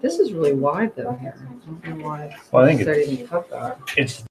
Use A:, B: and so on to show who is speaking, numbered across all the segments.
A: This is really wide though here. I don't know why.
B: Well, I think
A: They didn't cut that.
B: it's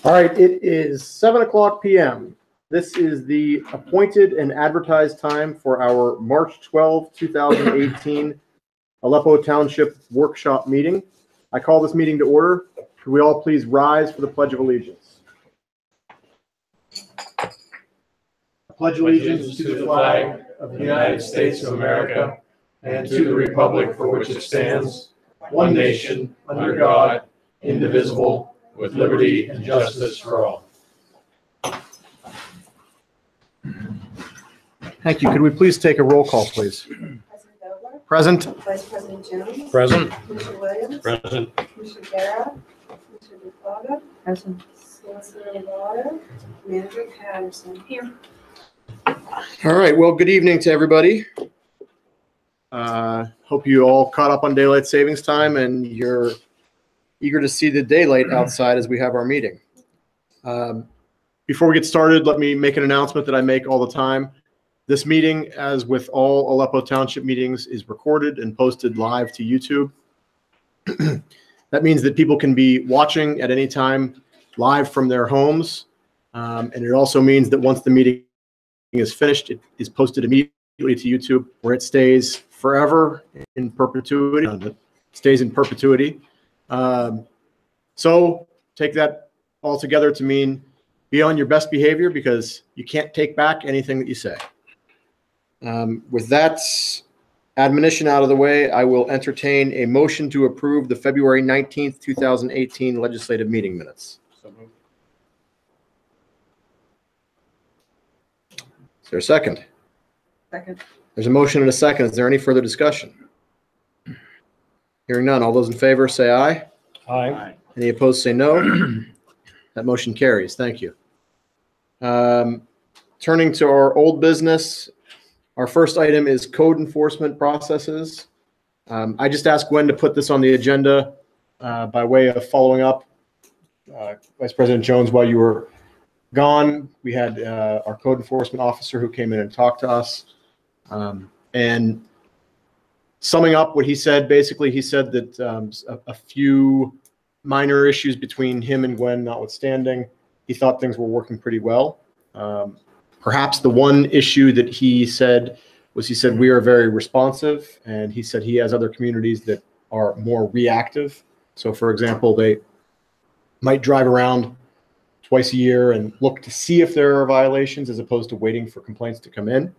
C: All right, it is 7:00 p.m. This is the appointed and advertised time for our March 12, 2018 Aleppo Township Workshop meeting. I call this meeting to order. Could we all please rise for the Pledge of Allegiance? I pledge allegiance to the flag of the United States of America and to the republic for which it stands, one nation, under God, indivisible, with liberty and justice for all. Thank you. Could we please take a roll call, please?
D: President Vogler?
C: Present.
D: Vice President Jones?
B: present.
D: Commissioner Williams?
B: Present.
D: Commissioner Guerra? Commissioner DeFlaga?
A: Present.
D: Solicitor Lavato? Manager Patterson? Here.
C: All right. Well, good evening to everybody. Hope you all caught up on daylight savings time and you're eager to see the daylight outside as we have our meeting. Before we get started, let me make an announcement that I make all the time. This meeting, as with all Aleppo Township meetings, is recorded and posted live to YouTube. That means that people can be watching at any time live from their homes. And it also means that once the meeting is finished, it is posted immediately to YouTube, where it stays forever in perpetuity. It stays in perpetuity. So take that all together to mean be on your best behavior, because you can't take back anything that you say. With that admonition out of the way, I will entertain a motion to approve the February 19th, 2018 legislative meeting minutes.
B: So moved.
C: Is there a second?
A: Second.
C: There's a motion and a second. Is there any further discussion? Hearing none. All those in favor say aye.
B: Aye.
C: Any opposed say no. That motion carries. Thank you. Turning to our old business, our first item is code enforcement processes. I just asked Gwen to put this on the agenda by way of following up, Vice President Jones, while you were gone. We had our code enforcement officer who came in and talked to us. And summing up what he said, basically, he said that a few minor issues between him and Gwen notwithstanding, he thought things were working pretty well. Perhaps the one issue that he said was we are very responsive, and he said he has other communities that are more reactive. So, for example, they might drive around twice a year and look to see if there are violations as opposed to waiting for complaints to come in.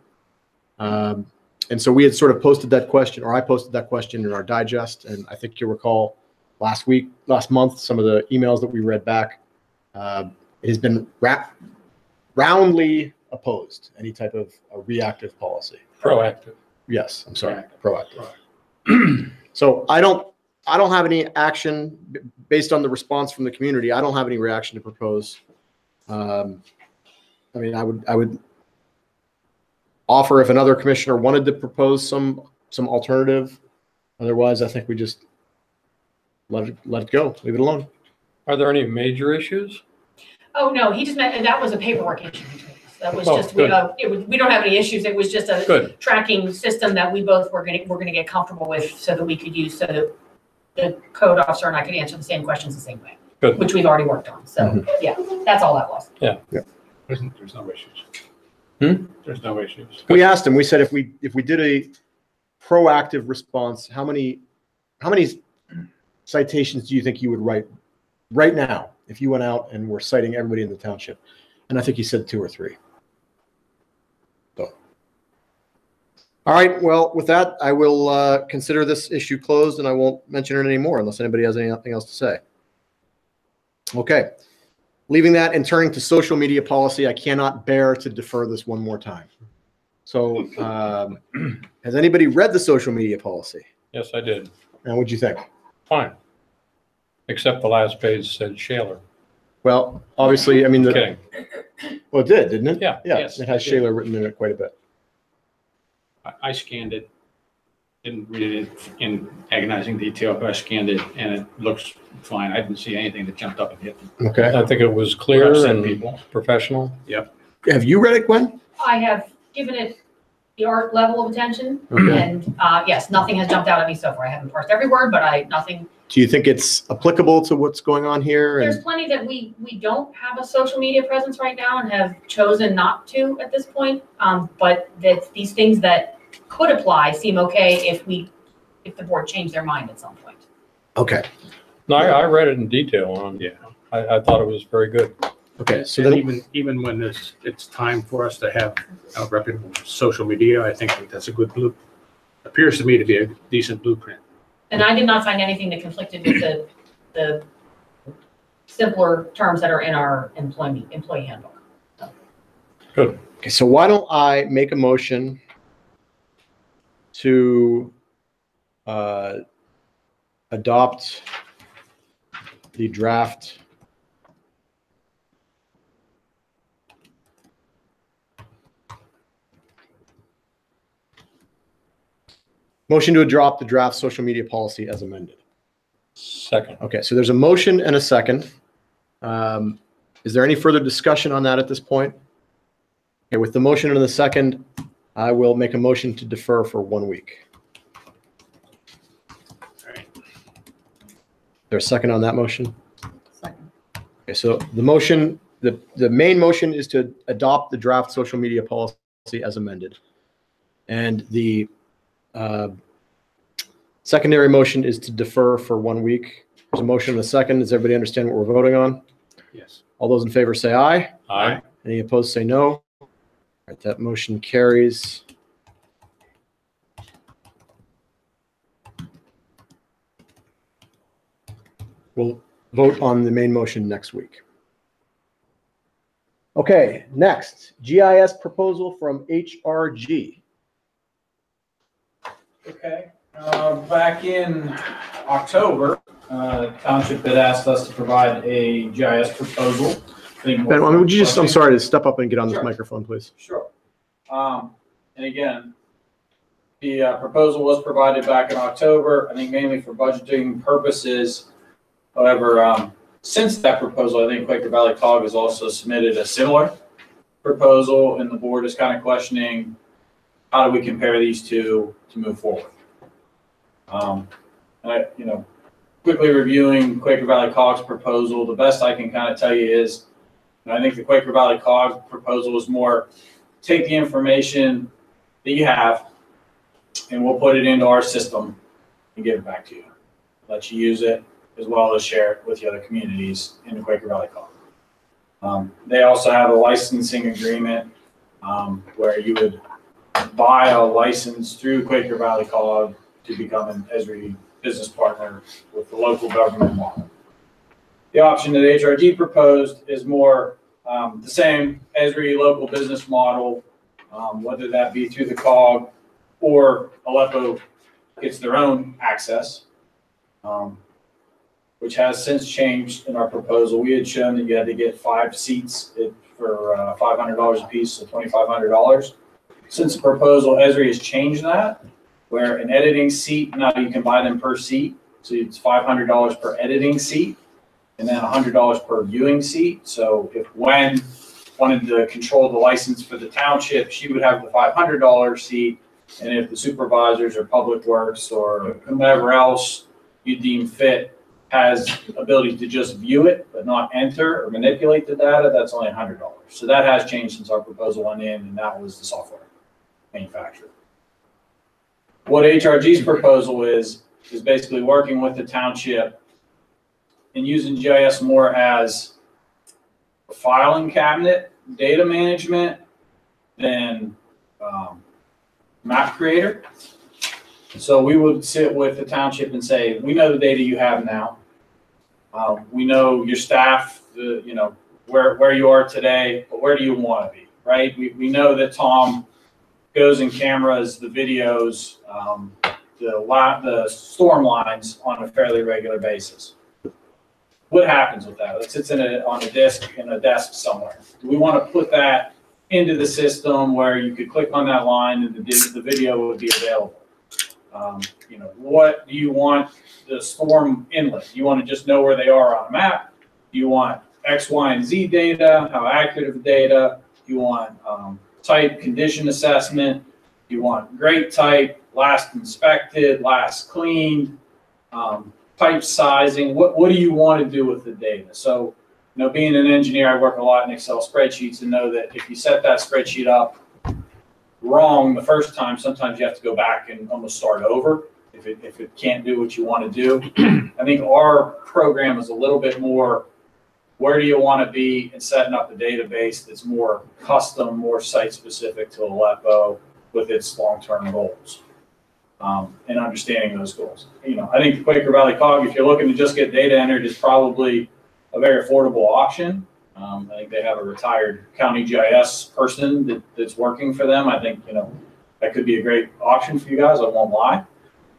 C: And so we had sort of posted that question, or I posted that question in our digest, and I think you'll recall last month, some of the emails that we read back. It has been roundly opposed, any type of a reactive policy.
B: Proactive.
C: Yes, I'm sorry, proactive. So I don't have any action based on the response from the community. I don't have any reaction to propose. I mean, I would offer if another commissioner wanted to propose some alternative. Otherwise, I think we just let it go, leave it alone.
B: Are there any major issues?
E: Oh, no, he just meant, that was a paperwork issue between us. That was
B: Oh,
E: just,
B: good.
E: we don't have any issues. It was just a
B: Good.
E: tracking system that we both were gonna get comfortable with so that we could use, so that the code officer and I could answer the same questions the same way.
B: Good.
E: Which we've already worked on. So, yeah, that's all that was.
F: There's no issues. There's no issues.
C: We asked him, we said, if we did a proactive response, how many citations do you think you would write right now if you went out and were citing everybody in the township? And I think he said 2 or 3. So, all right, well, with that, I will consider this issue closed, and I won't mention it anymore unless anybody has anything else to say. Okay. Leaving that and turning to social media policy, I cannot bear to defer this one more time. So has anybody read the social media policy?
B: Yes, I did.
C: And what'd you think?
B: Fine. Except the last page said Shaler.
C: Well, obviously, I mean,
B: Kidding.
C: well, it did, didn't it?
B: Yeah.
C: Yeah,
F: Yes,
C: it has
F: it did.
C: Shaler written in it quite a bit.
F: I scanned it, didn't read it in agonizing detail, but I scanned it and it looks fine. I didn't see anything that jumped up and hit me.
C: Okay.
B: I think it was clear
F: Upset
B: and
F: people.
B: professional.
C: Have you read it, Gwen?
E: I have given it the art level of attention,
C: Okay.
E: and yes, nothing has jumped out at me so far. I haven't parsed every word, but nothing.
C: Do you think it's applicable to what's going on here?
E: There's
C: And
E: plenty that we don't have a social media presence right now and have chosen not to at this point. But that these things that could apply seem okay if the board changed their mind at some point.
C: okay,
B: No, I read it in detail.
F: Yeah.
B: I thought it was very good.
C: okay. So
F: And
C: then,
F: even when it's time for us to have a reputable social media, I think that's a good appears to me to be a decent blueprint.
E: And I did not find anything that conflicted with the simpler terms that are in our employee handbook.
B: Good.
C: okay, so why don't I make a motion to adopt the draft social media policy as amended.
B: Second.
C: Okay, so there's a motion and a second. Is there any further discussion on that at this point? Okay, with the motion and the second, I will make a motion to defer for 1 week.
F: All right.
C: There's a second on that motion?
A: Second.
C: Okay, so the motion, the main motion is to adopt the draft social media policy as amended. And the secondary motion is to defer for 1 week. There's a motion and a second. Does everybody understand what we're voting on?
F: Yes.
C: All those in favor say aye.
B: Aye.
C: Any opposed say no. All right, that motion carries. We'll vote on the main motion next week. Okay, next, GIS proposal from HRG.
G: Okay, back in October, Township had asked us to provide a GIS proposal.
C: Ben, would you just, I'm
G: Budgeting.
C: sorry to step up and get on this
G: Sure.
C: microphone, please.
G: Sure. And again, the proposal was provided back in October, I think mainly for budgeting purposes. However, Since that proposal, I think Quaker Valley Cog has also submitted a similar proposal, and the board is kind of questioning, how do we compare these two to move forward? Quickly reviewing Quaker Valley Cog's proposal, the best I can kind of tell you is, I think the Quaker Valley Cog proposal is more, take the information that you have, and we'll put it into our system and give it back to you. Let you use it, as well as share it with the other communities in the Quaker Valley Cog. They also have a licensing agreement where you would buy a license through Quaker Valley Cog to become an Esri business partner with the local government model. The option that HRG proposed is more the same Esri local business model, whether that be through the COG or Aleppo gets their own access, which has since changed in our proposal. We had shown that you had to get 5 seats for $500 a piece, so $2,500. Since the proposal, Esri has changed that, where an editing seat, now you can buy them per seat, so it's $500 per editing seat, and then $100 per viewing seat. So if Gwen wanted to control the license for the township, she would have the $500 seat, and if the supervisors or public works or whomever else you deem fit has ability to just view it but not enter or manipulate the data, that's only $100. So that has changed since our proposal went in, and that was the software manufacturer. What HRG's proposal is basically working with the township and using GIS more as a filing cabinet, data management, than map creator. So we would sit with the township and say, we know the data you have now. We know your staff, where you are today, but where do you want to be, right? We know that Tom goes and cameras the videos, the storm lines on a fairly regular basis. What happens with that? It sits on a disk in a desk somewhere. Do we want to put that into the system where you could click on that line and the video would be available? What do you want the storm inlet? Do you want to just know where they are on a map? Do you want X, Y, and Z data? How accurate of the data? Do you want type condition assessment? Do you want grate type, last inspected, last cleaned, pipe sizing? What do you want to do with the data? So, being an engineer, I work a lot in Excel spreadsheets and know that if you set that spreadsheet up wrong the first time, sometimes you have to go back and almost start over if it can't do what you want to do. I think our program is a little bit more, where do you want to be, and setting up a database that's more custom, more site specific to Aleppo with its long-term goals, and understanding those goals. I think the Quaker Valley Cog, if you're looking to just get data entered, is probably a very affordable option. I think they have a retired county GIS person that's working for them. I think, that could be a great option for you guys, I won't lie.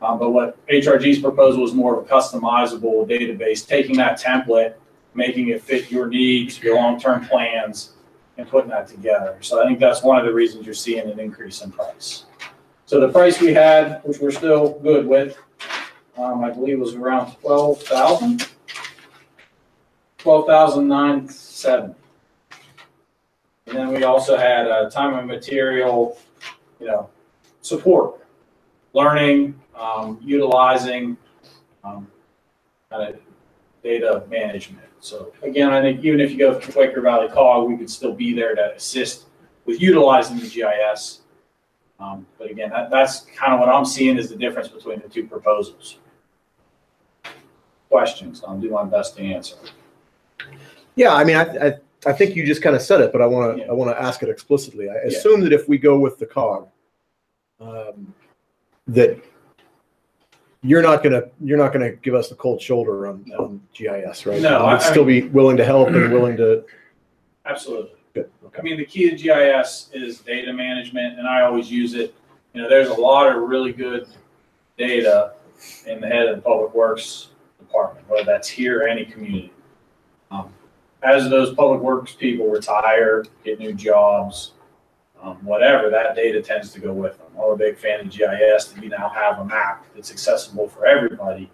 G: But what HRG's proposal is more of a customizable database, taking that template, making it fit your needs, your long-term plans, and putting that together. So I think that's one of the reasons you're seeing an increase in price. So the price we had, which we're still good with, I believe was around $12,970. And then we also had time and material, support, learning, utilizing, kind of data management. So again, I think even if you go to Quaker Valley Cog, we could still be there to assist with utilizing the GIS. But again, that's kind of what I'm seeing is the difference between the two proposals. Questions? I'll do my best to answer.
C: Yeah, I mean, I think you just kind of said it, but I want to ask it explicitly. I assume that if we go with the COG, that you're not gonna give us the cold shoulder on GIS, right?
G: No,
C: I'd still be willing to help and willing to.
G: Absolutely.
C: Good. Okay.
G: I mean, the key to GIS is data management, and I always use it. There's a lot of really good data in the head of the Public Works Department, whether that's here or any community. As those public works people retire, get new jobs, whatever, that data tends to go with them. I'm a big fan of GIS that you now have a map that's accessible for everybody.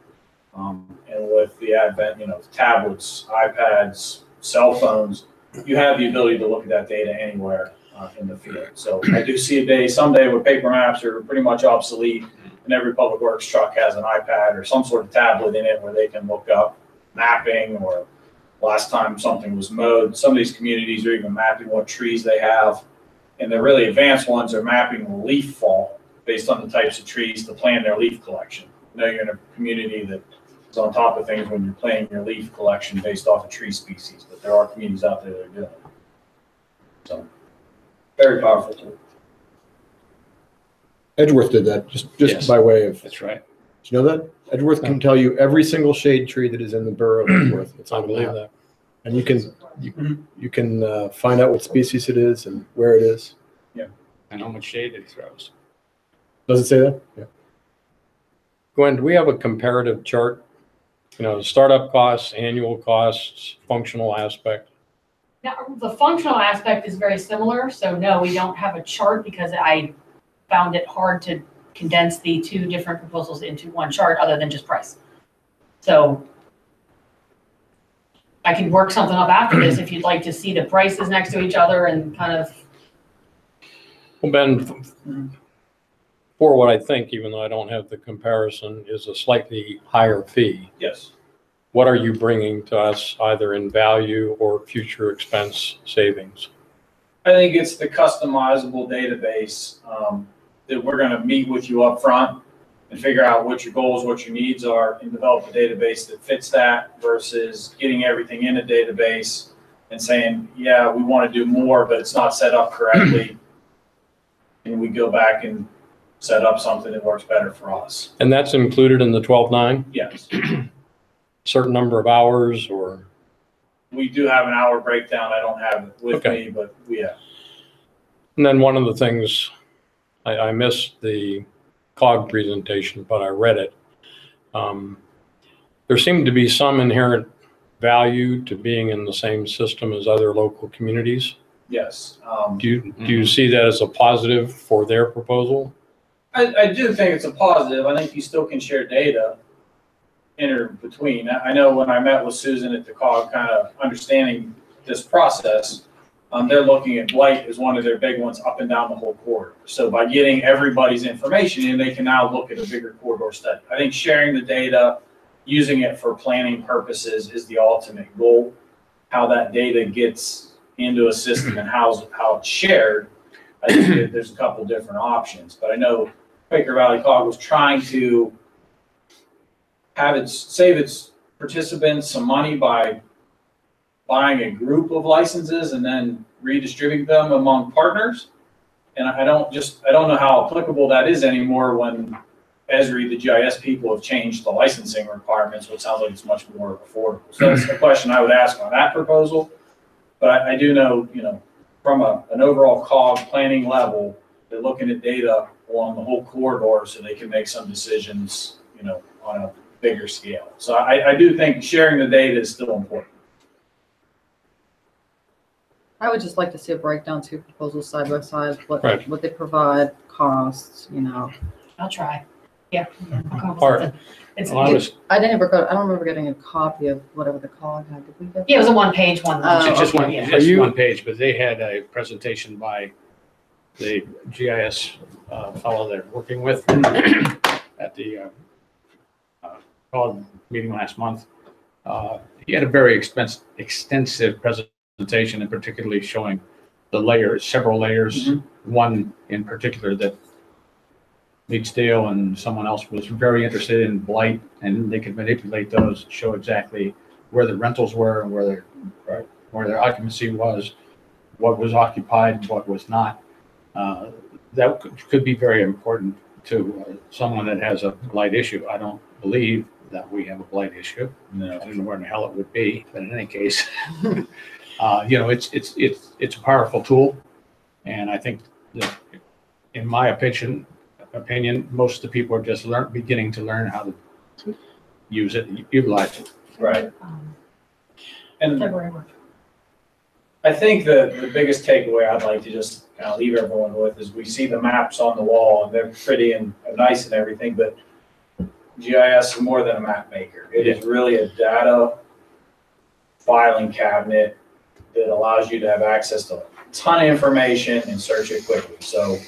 G: And with the advent, tablets, iPads, cell phones, you have the ability to look at that data anywhere in the field. So I do see a day, someday where paper maps are pretty much obsolete, and every public works truck has an iPad or some sort of tablet in it where they can look up mapping or last time something was mowed. Some of these communities are even mapping what trees they have. And the really advanced ones are mapping leaf fall based on the types of trees to plan their leaf collection. I know you're in a community that is on top of things when you're planning your leaf collection based off of tree species, but there are communities out there that are doing it. So, very powerful tool.
C: Edgeworth did that, just
F: Yes.
C: by way of,
F: That's right.
C: do you know that? Edgeworth can tell you every single shade tree that is in the borough of Edgeworth. It's
B: I
C: on the
B: believe
C: map.
B: that.
C: And you can find out what species it is and where it is.
F: And how much shade it throws.
C: Does it say that? Yeah.
B: Gwen, do we have a comparative chart? Startup costs, annual costs, functional aspect?
E: Now, the functional aspect is very similar, so no, we don't have a chart because I found it hard to condense the two different proposals into one chart other than just price. So I can work something up after this if you'd like to see the prices next to each other and kind of.
B: Well, Ben, for what I think, even though I don't have the comparison, is a slightly higher fee.
G: Yes.
B: What are you bringing to us either in value or future expense savings?
G: I think it's the customizable database that we're going to meet with you up front and figure out what your goals, what your needs are, and develop a database that fits that versus getting everything in a database and saying, yeah, we want to do more, but it's not set up correctly. And we go back and set up something that works better for us.
B: And that's included in the 12.9,
G: Yes.
B: certain number of hours or?
G: We do have an hour breakdown. I don't have it with
B: Okay.
G: me, but we have.
B: And then one of the things, I missed the COG presentation, but I read it. There seemed to be some inherent value to being in the same system as other local communities.
G: Yes.
B: Do you see that as a positive for their proposal?
G: I do think it's a positive. I think you still can share data between. I know when I met with Susan at the COG, kind of understanding this process, they're looking at blight as one of their big ones up and down the whole corridor. So by getting everybody's information in, they can now look at a bigger corridor study. I think sharing the data, using it for planning purposes is the ultimate goal. How that data gets into a system and how it's shared, I think there's a couple different options. But I know Quaker Valley COG was trying to save its participants some money by buying a group of licenses and then redistributing them among partners. And I don't know how applicable that is anymore when Esri, the GIS people, have changed the licensing requirements, which sounds like it's much more affordable. So that's the question I would ask on that proposal. But I do know, from an overall COG planning level, they're looking at data along the whole corridor so they can make some decisions, on a bigger scale. So I do think sharing the data is still important.
A: I would just like to see a breakdown, two proposals side by side,
B: Right.
A: what they provide, costs,
E: I'll try. Yeah. I'll come up with
B: All right.
E: something. It's,
B: Well, I was-
A: I don't remember getting a copy of whatever the COG had. Did we get?
E: yeah, it was a one-page one.
A: Oh,
F: It's just
A: okay.
F: one,
E: Yeah.
F: just
B: you-
F: one page, but they had a presentation by the GIS fellow they're working with at the COG meeting last month. He had a very extensive presentation, and particularly showing the layers, several layers. One in particular that Leedsdale and someone else was very interested in blight, and they could manipulate those, show exactly where the rentals were and where their occupancy was, what was occupied, what was not. That could be very important to someone that has a blight issue. I don't believe that we have a blight issue.
G: No.
F: I don't know where in the hell it would be, but in any case, it's a powerful tool, and I think that, in my opinion, most of the people are just beginning to learn how to use it, utilize it.
G: Right. And
E: February work.
G: I think the biggest takeaway I'd like to just kind of leave everyone with is we see the maps on the wall and they're pretty and nice and everything, but GIS is more than a map maker. It is really a data filing cabinet that allows you to have access to a ton of information and search it quickly. So,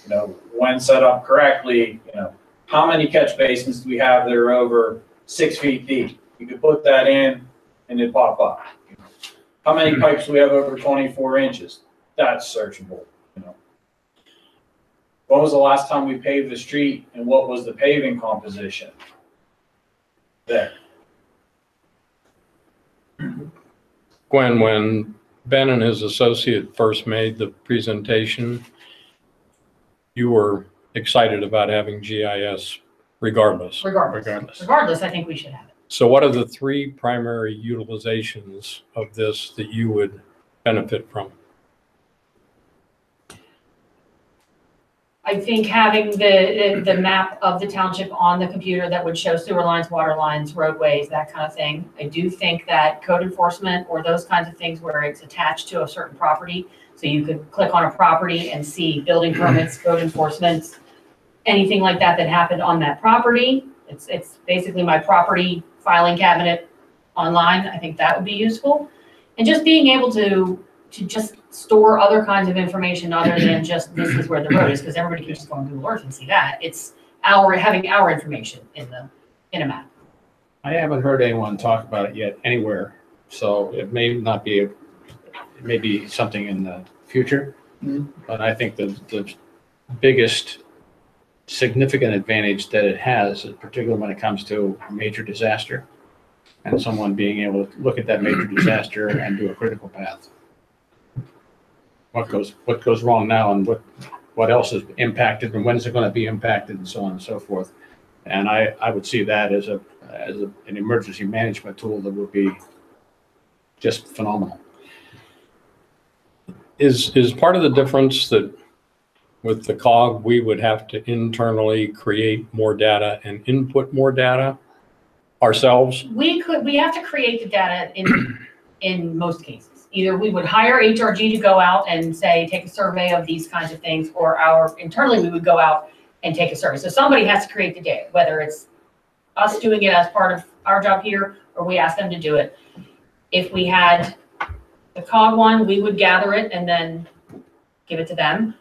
G: you know, when set up correctly, you know, how many catch basins do we have that are over 6 feet deep? You could put that in and it'd pop up. How many pipes do we have over 24 inches? That's searchable, you know. When was the last time we paved the street and what was the paving composition there?
B: Gwen, when Ben and his associate first made the presentation, you were excited about having GIS regardless.
E: Regardless, I think we should have it.
B: So what are the 3 primary utilizations of this that you would benefit from?
E: I think having the map of the township on the computer that would show sewer lines, water lines, roadways, that kind of thing. I do think that code enforcement or those kinds of things where it's attached to a certain property, so you could click on a property and see building permits, code enforcement, anything like that that happened on that property. It's basically my property filing cabinet online. I think that would be useful. And just being able to just store other kinds of information other than just this is where the road is, because everybody can just go on Google Earth and see that. It's having our information in a map.
F: I haven't heard anyone talk about it yet anywhere, so it may not be, it may be something in the future. But I think the biggest significant advantage that it has, particularly when it comes to a major disaster, and someone being able to look at that major disaster and do a critical path. What goes wrong now and what else is impacted and when is it going to be impacted and so on and so forth. And I would see that as an emergency management tool that would be just phenomenal.
B: Is part of the difference that with the COG, we would have to internally create more data and input more data ourselves?
E: We have to create the data in most cases. Either we would hire HRG to go out and say, take a survey of these kinds of things, or internally we would go out and take a survey. So somebody has to create the data, whether it's us doing it as part of our job here, or we ask them to do it. If we had the COG one, we would gather it and then give it to them.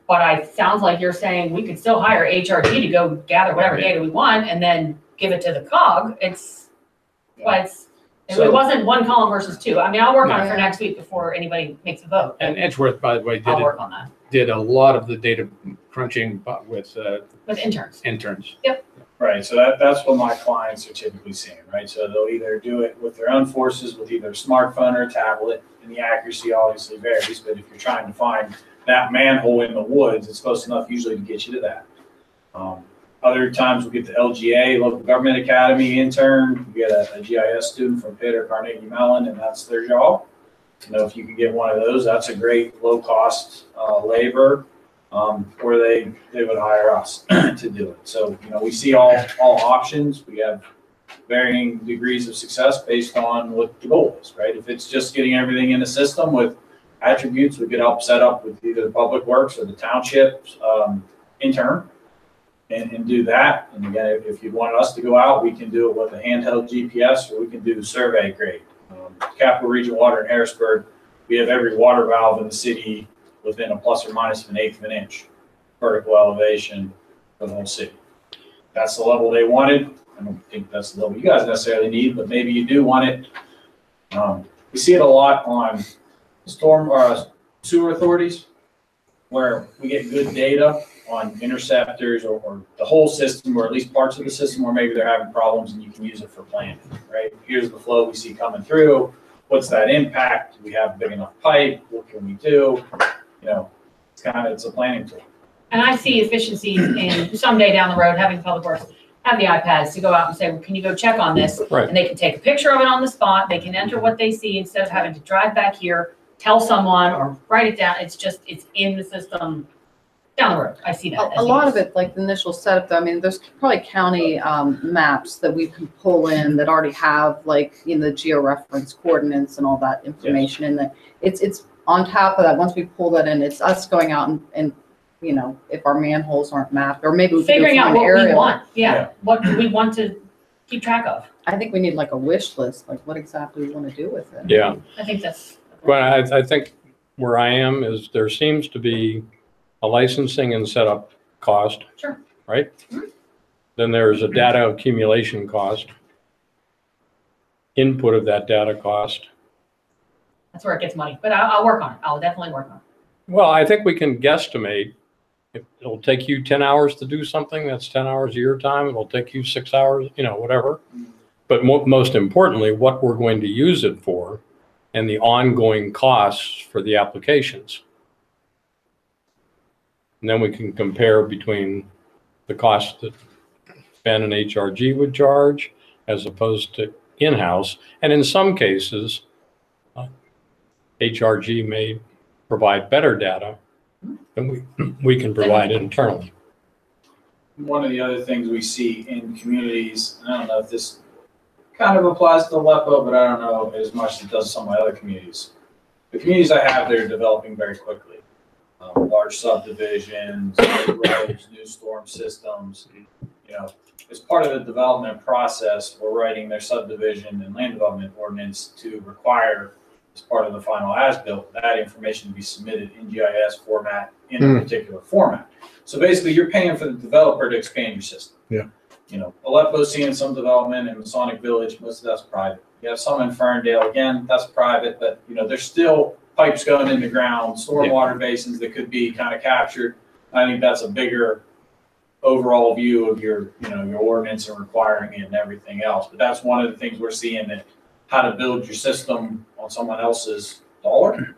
E: But it sounds like you're saying we could still hire HRG to go gather whatever data we want and then give it to the COG. It wasn't 1 column versus 2. I mean, I'll work on it for next week before anybody makes a vote.
F: And Edgeworth, by the way,
E: I'll work on that
F: did a lot of the data crunching with
E: interns.
F: Yep.
G: Right, so that's what my clients are typically seeing, right? So they'll either do it with their own forces, with either a smartphone or a tablet, and the accuracy obviously varies, but if you're trying to find that manhole in the woods, it's close enough usually to get you to that. Other times we get the LGA, Local Government Academy intern, we get a GIS student from Pitt or Carnegie Mellon, and that's their job. You know, if you can get one of those, that's a great low-cost labor, or they would hire us to do it. So, you know, we see all options. We have varying degrees of success based on what the goal is, right? If it's just getting everything in the system with attributes, we could help set up with either the Public Works or the township intern and do that. And again, if you wanted us to go out, we can do it with a handheld GPS, or we can do survey grade. Capital Region Water in Harrisburg, we have every water valve in the city within a plus or minus of 1/8 of an inch vertical elevation for the whole city. That's the level they wanted. I don't think that's the level you guys necessarily need, but maybe you do want it. We see it a lot on storm or sewer authorities, where we get good data on interceptors or the whole system, or at least parts of the system where maybe they're having problems, and you can use it for planning, right? Here's the flow we see coming through. What's that impact? Do we have big enough pipe? What can we do? You know, it's a planning tool.
E: And I see efficiencies in someday down the road, having Public Works have the iPads to go out and say, well, can you go check on this?
B: Right.
E: And they can take a picture of it on the spot. They can enter what they see instead of having to drive back here, tell someone, or write it down. It's in the system down the road. I see that.
A: A lot of it, like the initial setup, though, I mean, there's probably county maps that we can pull in that already have, like, you know, the georeference coordinates and all that information in there. It's on top of that. Once we pull that in, it's us going out and you know, if our manholes aren't mapped, or maybe we could do
E: Figuring out
A: an
E: what we
A: aerial.
E: want,
G: Yeah.
E: yeah, what do we want to keep track of?
A: I think we need like a wish list, like what exactly we want to do with it.
B: Yeah.
E: I think that's.
B: Well, I think where I am is there seems to be a licensing and setup cost.
E: Sure.
B: Right?
E: Mhm.
B: Then there's a data accumulation cost, input of that data cost.
E: That's where it gets muddy, but I'll work on it. I'll definitely work on it.
B: Well, I think we can guesstimate. If it'll take you 10 hours to do something, that's 10 hours of your time. It'll take you 6 hours, you know, whatever. But most importantly, what we're going to use it for and the ongoing costs for the applications. And then we can compare between the cost that Ben and HRG would charge as opposed to in-house. And in some cases, HRG may provide better data than we can provide internally.
G: One of the other things we see in communities, and I don't know if this kind of applies to Aleppo, but I don't know as much as it does some of my other communities. The communities I have, they're developing very quickly. Large subdivisions, roads, new storm systems. You know, as part of the development process, we're writing their subdivision and land development ordinance to require, as part of the final as-built, that information to be submitted in GIS format in a particular format. So basically, you're paying for the developer to expand your system.
C: Yeah.
G: You know, Aleppo's seeing some development in Masonic Village, most of that's private. You have some in Ferndale, again, that's private, but you know, there's still pipes going in the ground, stormwater basins that could be kind of captured. I think that's a bigger overall view of your, you know, your ordinance and requiring it and everything else. But that's one of the things we're seeing, that how to build your system on someone else's dollar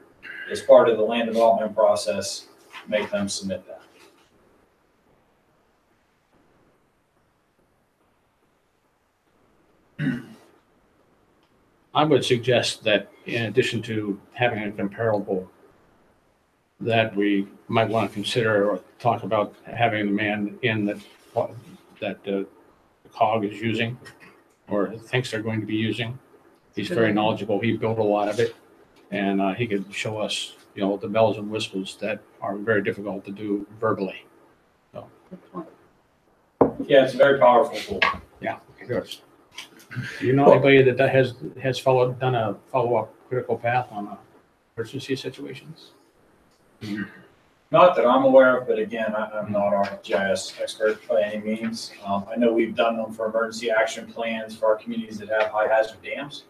G: as part of the land development process, make them submit that.
F: I would suggest that in addition to having a comparable, that we might want to consider or talk about having the man in that the COG is using or thinks they're going to be using. He's very knowledgeable. He built a lot of it, and he could show us, you know, the bells and whistles that are very difficult to do verbally.
G: Yeah, it's a very powerful tool.
F: Yeah, it is. Do you know anybody that has done a follow-up critical path on emergency situations?
G: Not that I'm aware of, but again, I'm not our GIS expert by any means. I know we've done them for emergency action plans for our communities that have high hazard dams.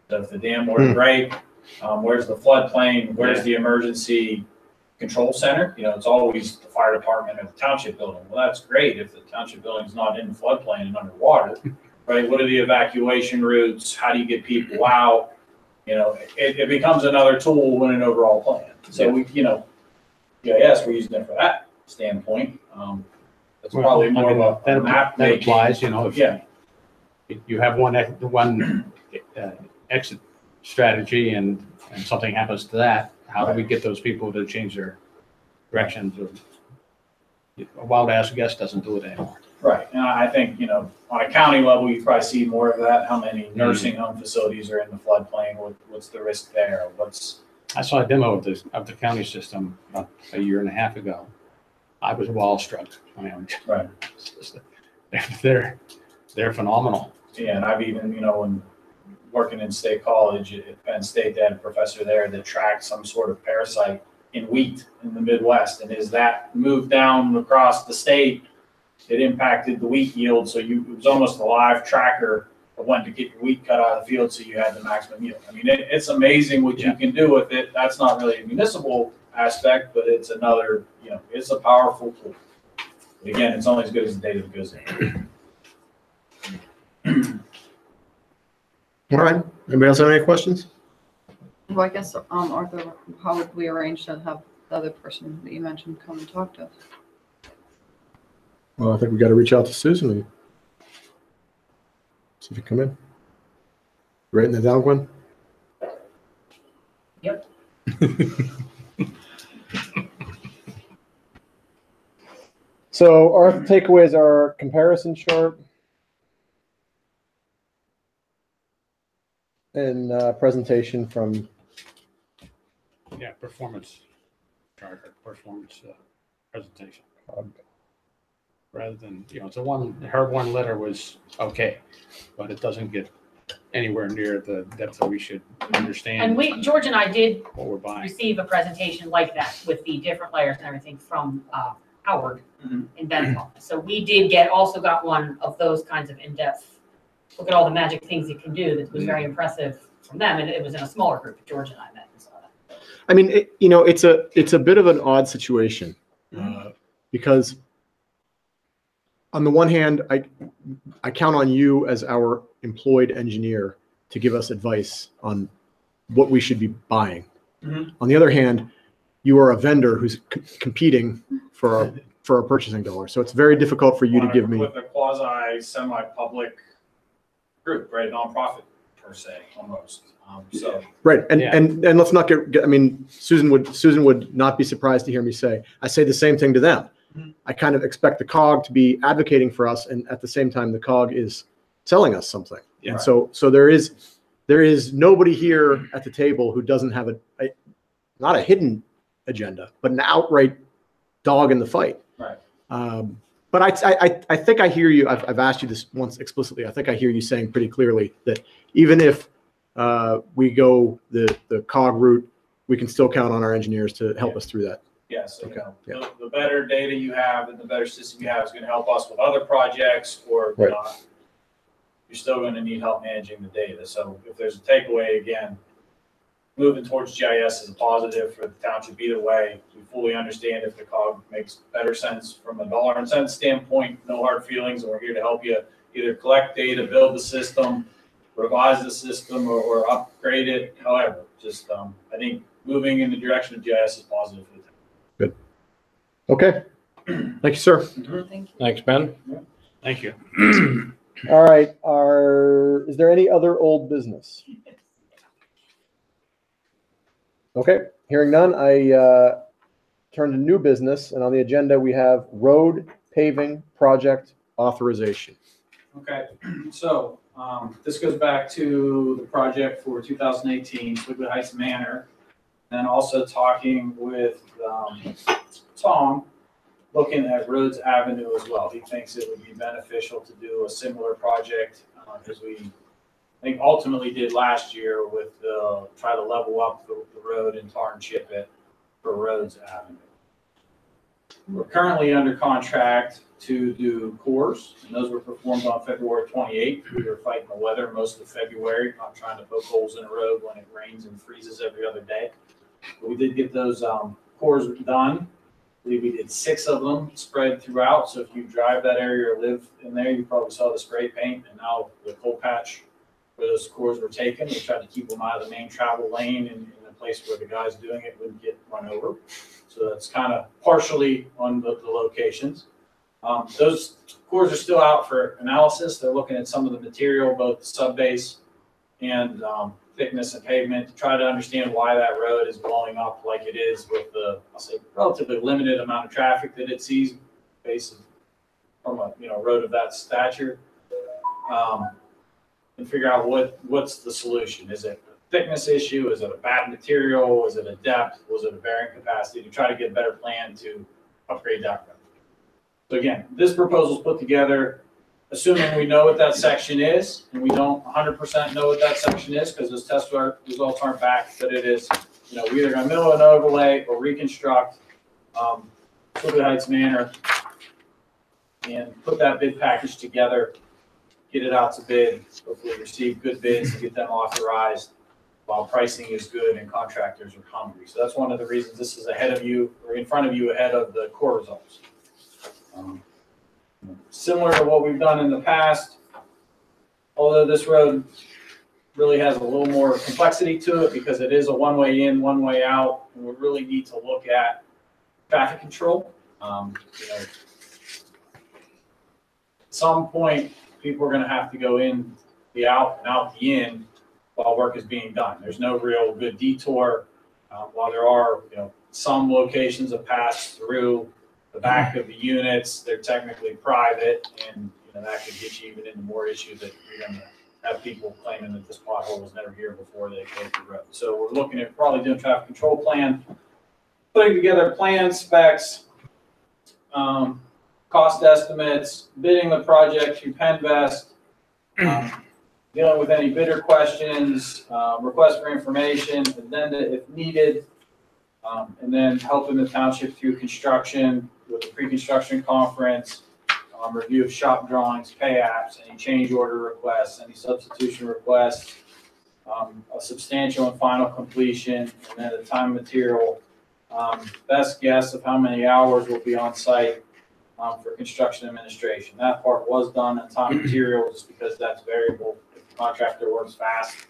G: So if the dam were to break, where's the floodplain? Where's the emergency control center? You know, it's always the fire department or the township building. Well, that's great if the township building's not in the floodplain and underwater, right? What are the evacuation routes? How do you get people out? You know, it becomes another tool in an overall plan. So we, you know, GIS, we're using it for that standpoint. That's probably more of a map.
F: That applies, you know, if
G: Yeah.
F: you have one exit strategy and something happens to that, how do we get those people to change their directions? A wild ass guess doesn't do it anymore.
G: Right, and I think, you know, on a county level, you probably see more of that. How many nursing home facilities are in the floodplain? What's the risk there?
F: I saw a demo of the county system about a year and a half ago. I was wall struck. I mean,
G: Right.
F: They're phenomenal.
G: Yeah, and I've even, you know, when working in State College at Penn State, they had a professor there that tracked some sort of parasite in wheat in the Midwest. And as that moved down across the state, it impacted the wheat yield. So it was almost a live tracker of when to get your wheat cut out of the field so you had the maximum yield. I mean, it's amazing what you can do with it. That's not really a municipal aspect, but it's another, you know, it's a powerful tool. But again, it's only as good as the data that goes in.
C: All right. Anybody else have any questions?
A: Well, I guess, Arthur, how would we arrange to have the other person that you mentioned come and talk to us?
C: Well, I think we got to reach out to Susan and see if you come in. Writing that down, Gwen?
E: Yep.
C: So our takeaways are comparison chart and presentation from
F: Yeah, performance chart or performance presentation. Rather than, her one letter was okay, but it doesn't get anywhere near the depth that we should understand
E: And George and I did
F: what we're buying.
E: receive a presentation like that with the different layers and everything from Howard
G: Mhm.
E: in Ben's office. So we did also got one of those kinds of in-depth, look at all the magic things it can do. That was very impressive from them, and it was in a smaller group. George and I met and saw that.
C: I mean, it's a bit of an odd situation because on the one hand, I count on you as our employed engineer to give us advice on what we should be buying.
G: Mhm.
C: On the other hand, you are a vendor who's competing for a purchasing dollar. So it's very difficult for you to give me.
G: With a quasi semi-public group, right? Nonprofit per se, almost. So
C: Right. And,
F: Yeah.
C: and let's not I mean, Susan would not be surprised to hear me say, I say the same thing to them.
G: Mhm.
C: I kind of expect the COG to be advocating for us. And at the same time, the COG is selling us something.
F: Yeah.
C: And so there is nobody here at the table who doesn't have not a hidden agenda, but an outright dog in the fight.
G: Right.
C: But I think I hear you. I've asked you this once explicitly. I think I hear you saying pretty clearly that even if we go the COG route, we can still count on our engineers to help us through that.
G: yes,
C: Okay, yeah.
G: the better data you have and the better system you have is going to help us with other projects, or
C: Right.
G: you're still going to need help managing the data. So if there's a takeaway, again, moving towards GIS is a positive for the township either way. We fully understand if the COG makes better sense from a dollar and cents standpoint, no hard feelings, and we're here to help you either collect data, build the system, revise the system, or upgrade it. However, just I think moving in the direction of GIS is positive for the town.
C: Okay. Thank you, sir.
A: Thank you.
B: Thanks, Ben.
F: Thank you.
C: All right. Is there any other old business? Okay. Hearing none, I turn to new business, and on the agenda we have road paving project authorization.
G: Okay, so this goes back to the project for 2018, Swiggly Heights Manor, and also talking with Tom, looking at Rhodes Avenue as well. He thinks it would be beneficial to do a similar project as we, I think, ultimately did last year with try to level up the road and tar and chip it for Rhodes Avenue. We're currently under contract to do cores, and those were performed on February 28th. We were fighting the weather most of February, not trying to poke holes in the road when it rains and freezes every other day. But we did get those cores done. I believe we did 6 of them spread throughout. So if you drive that area or live in there, you probably saw the spray paint, and now the coal patch where those cores were taken. We tried to keep them out of the main travel lane and in a place where the guys doing it wouldn't get run over. So that's kind of partially on the locations. Those cores are still out for analysis. They're looking at some of the material, both subbase and thickness and pavement, to try to understand why that road is blowing up like it is with the, I'll say, relatively limited amount of traffic that it sees based from a road of that stature, and figure out what's the solution. Is it a thickness issue? Is it a bad material? Is it a depth? Was it a bearing capacity? To try to get a better plan to upgrade that road. So again, this proposal is put together assuming we know what that section is, and we don't 100% know what that section is because those test results aren't back, but it is, we're either going to mill an overlay or reconstruct Swiggly Heights Manor and put that bid package together, get it out to bid, hopefully receive good bids and get them authorized while pricing is good and contractors are hungry. So that's one of the reasons this is ahead of you, or in front of you ahead of the core results. Similar to what we've done in the past, although this road really has a little more complexity to it because it is a one-way in, one-way out, and we really need to look at traffic control. At some point, people are going to have to go in the out and out the in while work is being done. There's no real good detour. While there are, some locations that pass through the back of the units, they're technically private, and that could get you even into more issues that you're going to have people claiming that this pothole was never here before they closed the road. So we're looking at probably doing traffic control plan, putting together plan specs, cost estimates, bidding the project through Penvest, dealing with any bidder questions, request for information, addenda if needed, and then helping the township through construction with the pre-construction conference, review of shop drawings, pay apps, any change order requests, any substitution requests, a substantial and final completion, and then the time material, best guess of how many hours will be on site for construction administration. That part was done in time material just because that's variable. If the contractor works fast,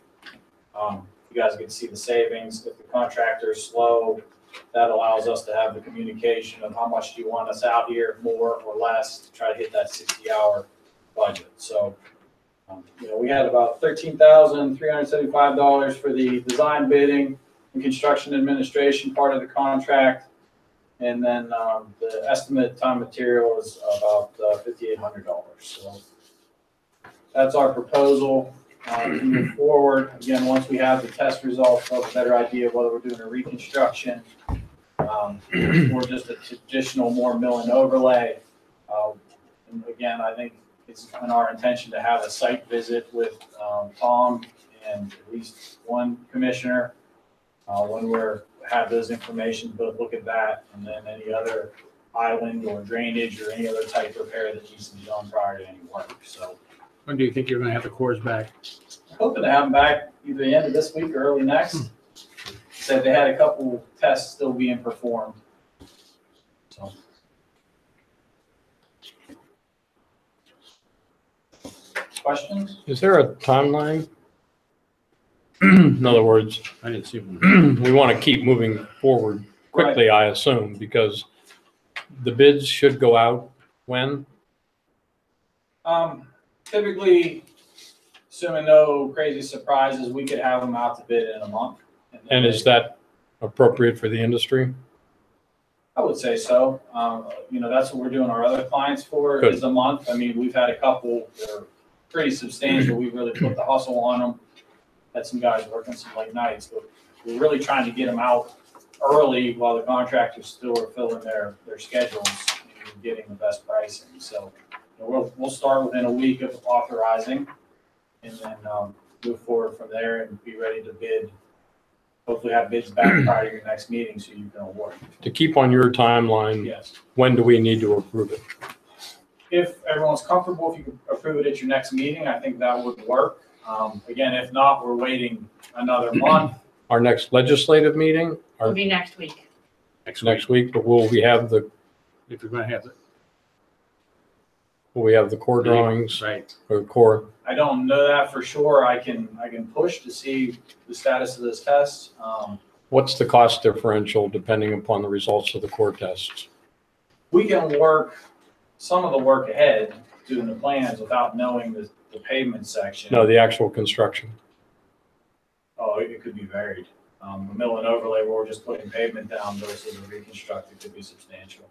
G: you guys get to see the savings. If the contractor is slow, that allows us to have the communication of how much do you want us out here, more or less, to try to hit that 60-hour budget. So, we had about $13,375 for the design bidding and construction administration part of the contract. And then the estimate time material is about $5,800. So that's our proposal. To move forward, again, once we have the test results, we'll have a better idea of whether we're doing a reconstruction or just a traditional more mill and overlay. And again, I think it's in our intention to have a site visit with Tom and at least one commissioner when we're have those information, but look at that, and then any other island or drainage or any other type of repair that needs to be done prior to any work. So
F: When do you think you're gonna have the cores back?
G: hoping to have them back either the end of this week or early next. Said they had a couple tests still being performed. So. Questions?
B: Is there a timeline? In other words,
F: I didn't see one.
B: we want to keep moving forward quickly, I assume, because the bids should go out when?
G: Typically, assuming no crazy surprises, we could have them out to bid in a month.
B: And is that appropriate for the industry?
G: I would say so. That's what we're doing our other clients for
B: Good.
G: is a month. I mean, we've had a couple that are pretty substantial. We really put the hustle on them. Had some guys working some late nights, but we're really trying to get them out early while the contractors still are filling their schedules and getting the best pricing. So we'll start within a week of authorizing and then move forward from there and be ready to bid. Hopefully have bids back prior to your next meeting so you can award.
B: To keep on your timeline,
G: Yes.
B: when do we need to approve it?
G: If everyone's comfortable, if you could approve it at your next meeting, I think that would work. Again, if not, we're waiting another month.
B: Our next legislative meeting,
E: It'll be next week.
B: next week, but will we have the core drawings
F: Right.
B: or core?
G: I don't know that for sure. I can push to see the status of this test.
B: What's the cost differential depending upon the results of the core tests?
G: We can work some of the work ahead, doing the plans without knowing the pavement section.
B: No, the actual construction.
G: Oh, it could be varied. A mill and overlay where we're just putting pavement down versus a reconstruct, it could be substantial.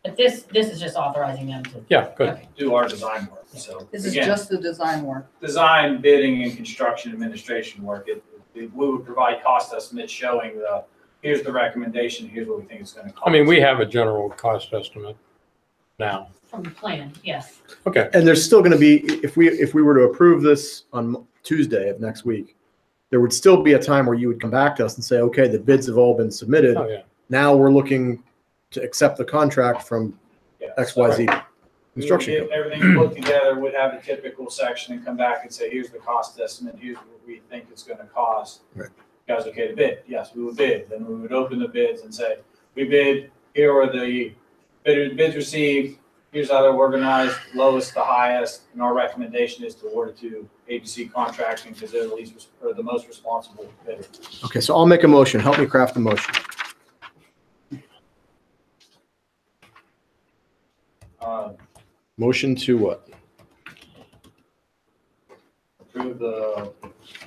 E: But this is just authorizing them to.
B: Yeah, good.
E: Okay.
G: Do our design work. So
A: This is
G: again,
A: just the design work.
G: design, bidding, and construction administration work. We would provide cost estimates showing here's the recommendation, here's what we think it's gonna cost.
B: I mean, we have a general cost estimate now.
E: From the plan, yes.
B: Okay.
C: And there's still going to be, if we were to approve this on Tuesday of next week, there would still be a time where you would come back to us and say, okay, the bids have all been submitted.
B: Oh, yeah.
C: Now we're looking to accept the contract from
G: Yeah,
C: XYZ
G: so
C: construction
G: we would
C: company.
G: get everything put together, would have a typical section and come back and say, here's the cost estimate, here's what we think it's gonna cost.
C: Right.
G: You guys okay to bid? Yes, we would bid. Then we would open the bids and say, we bid, here are the bids received, here's how they're organized, lowest to highest, and our recommendation is to award it to ABC Contracting because they're the most responsible bidder.
C: Okay, so I'll make a motion. Help me craft the motion. Motion to what?
G: Approve the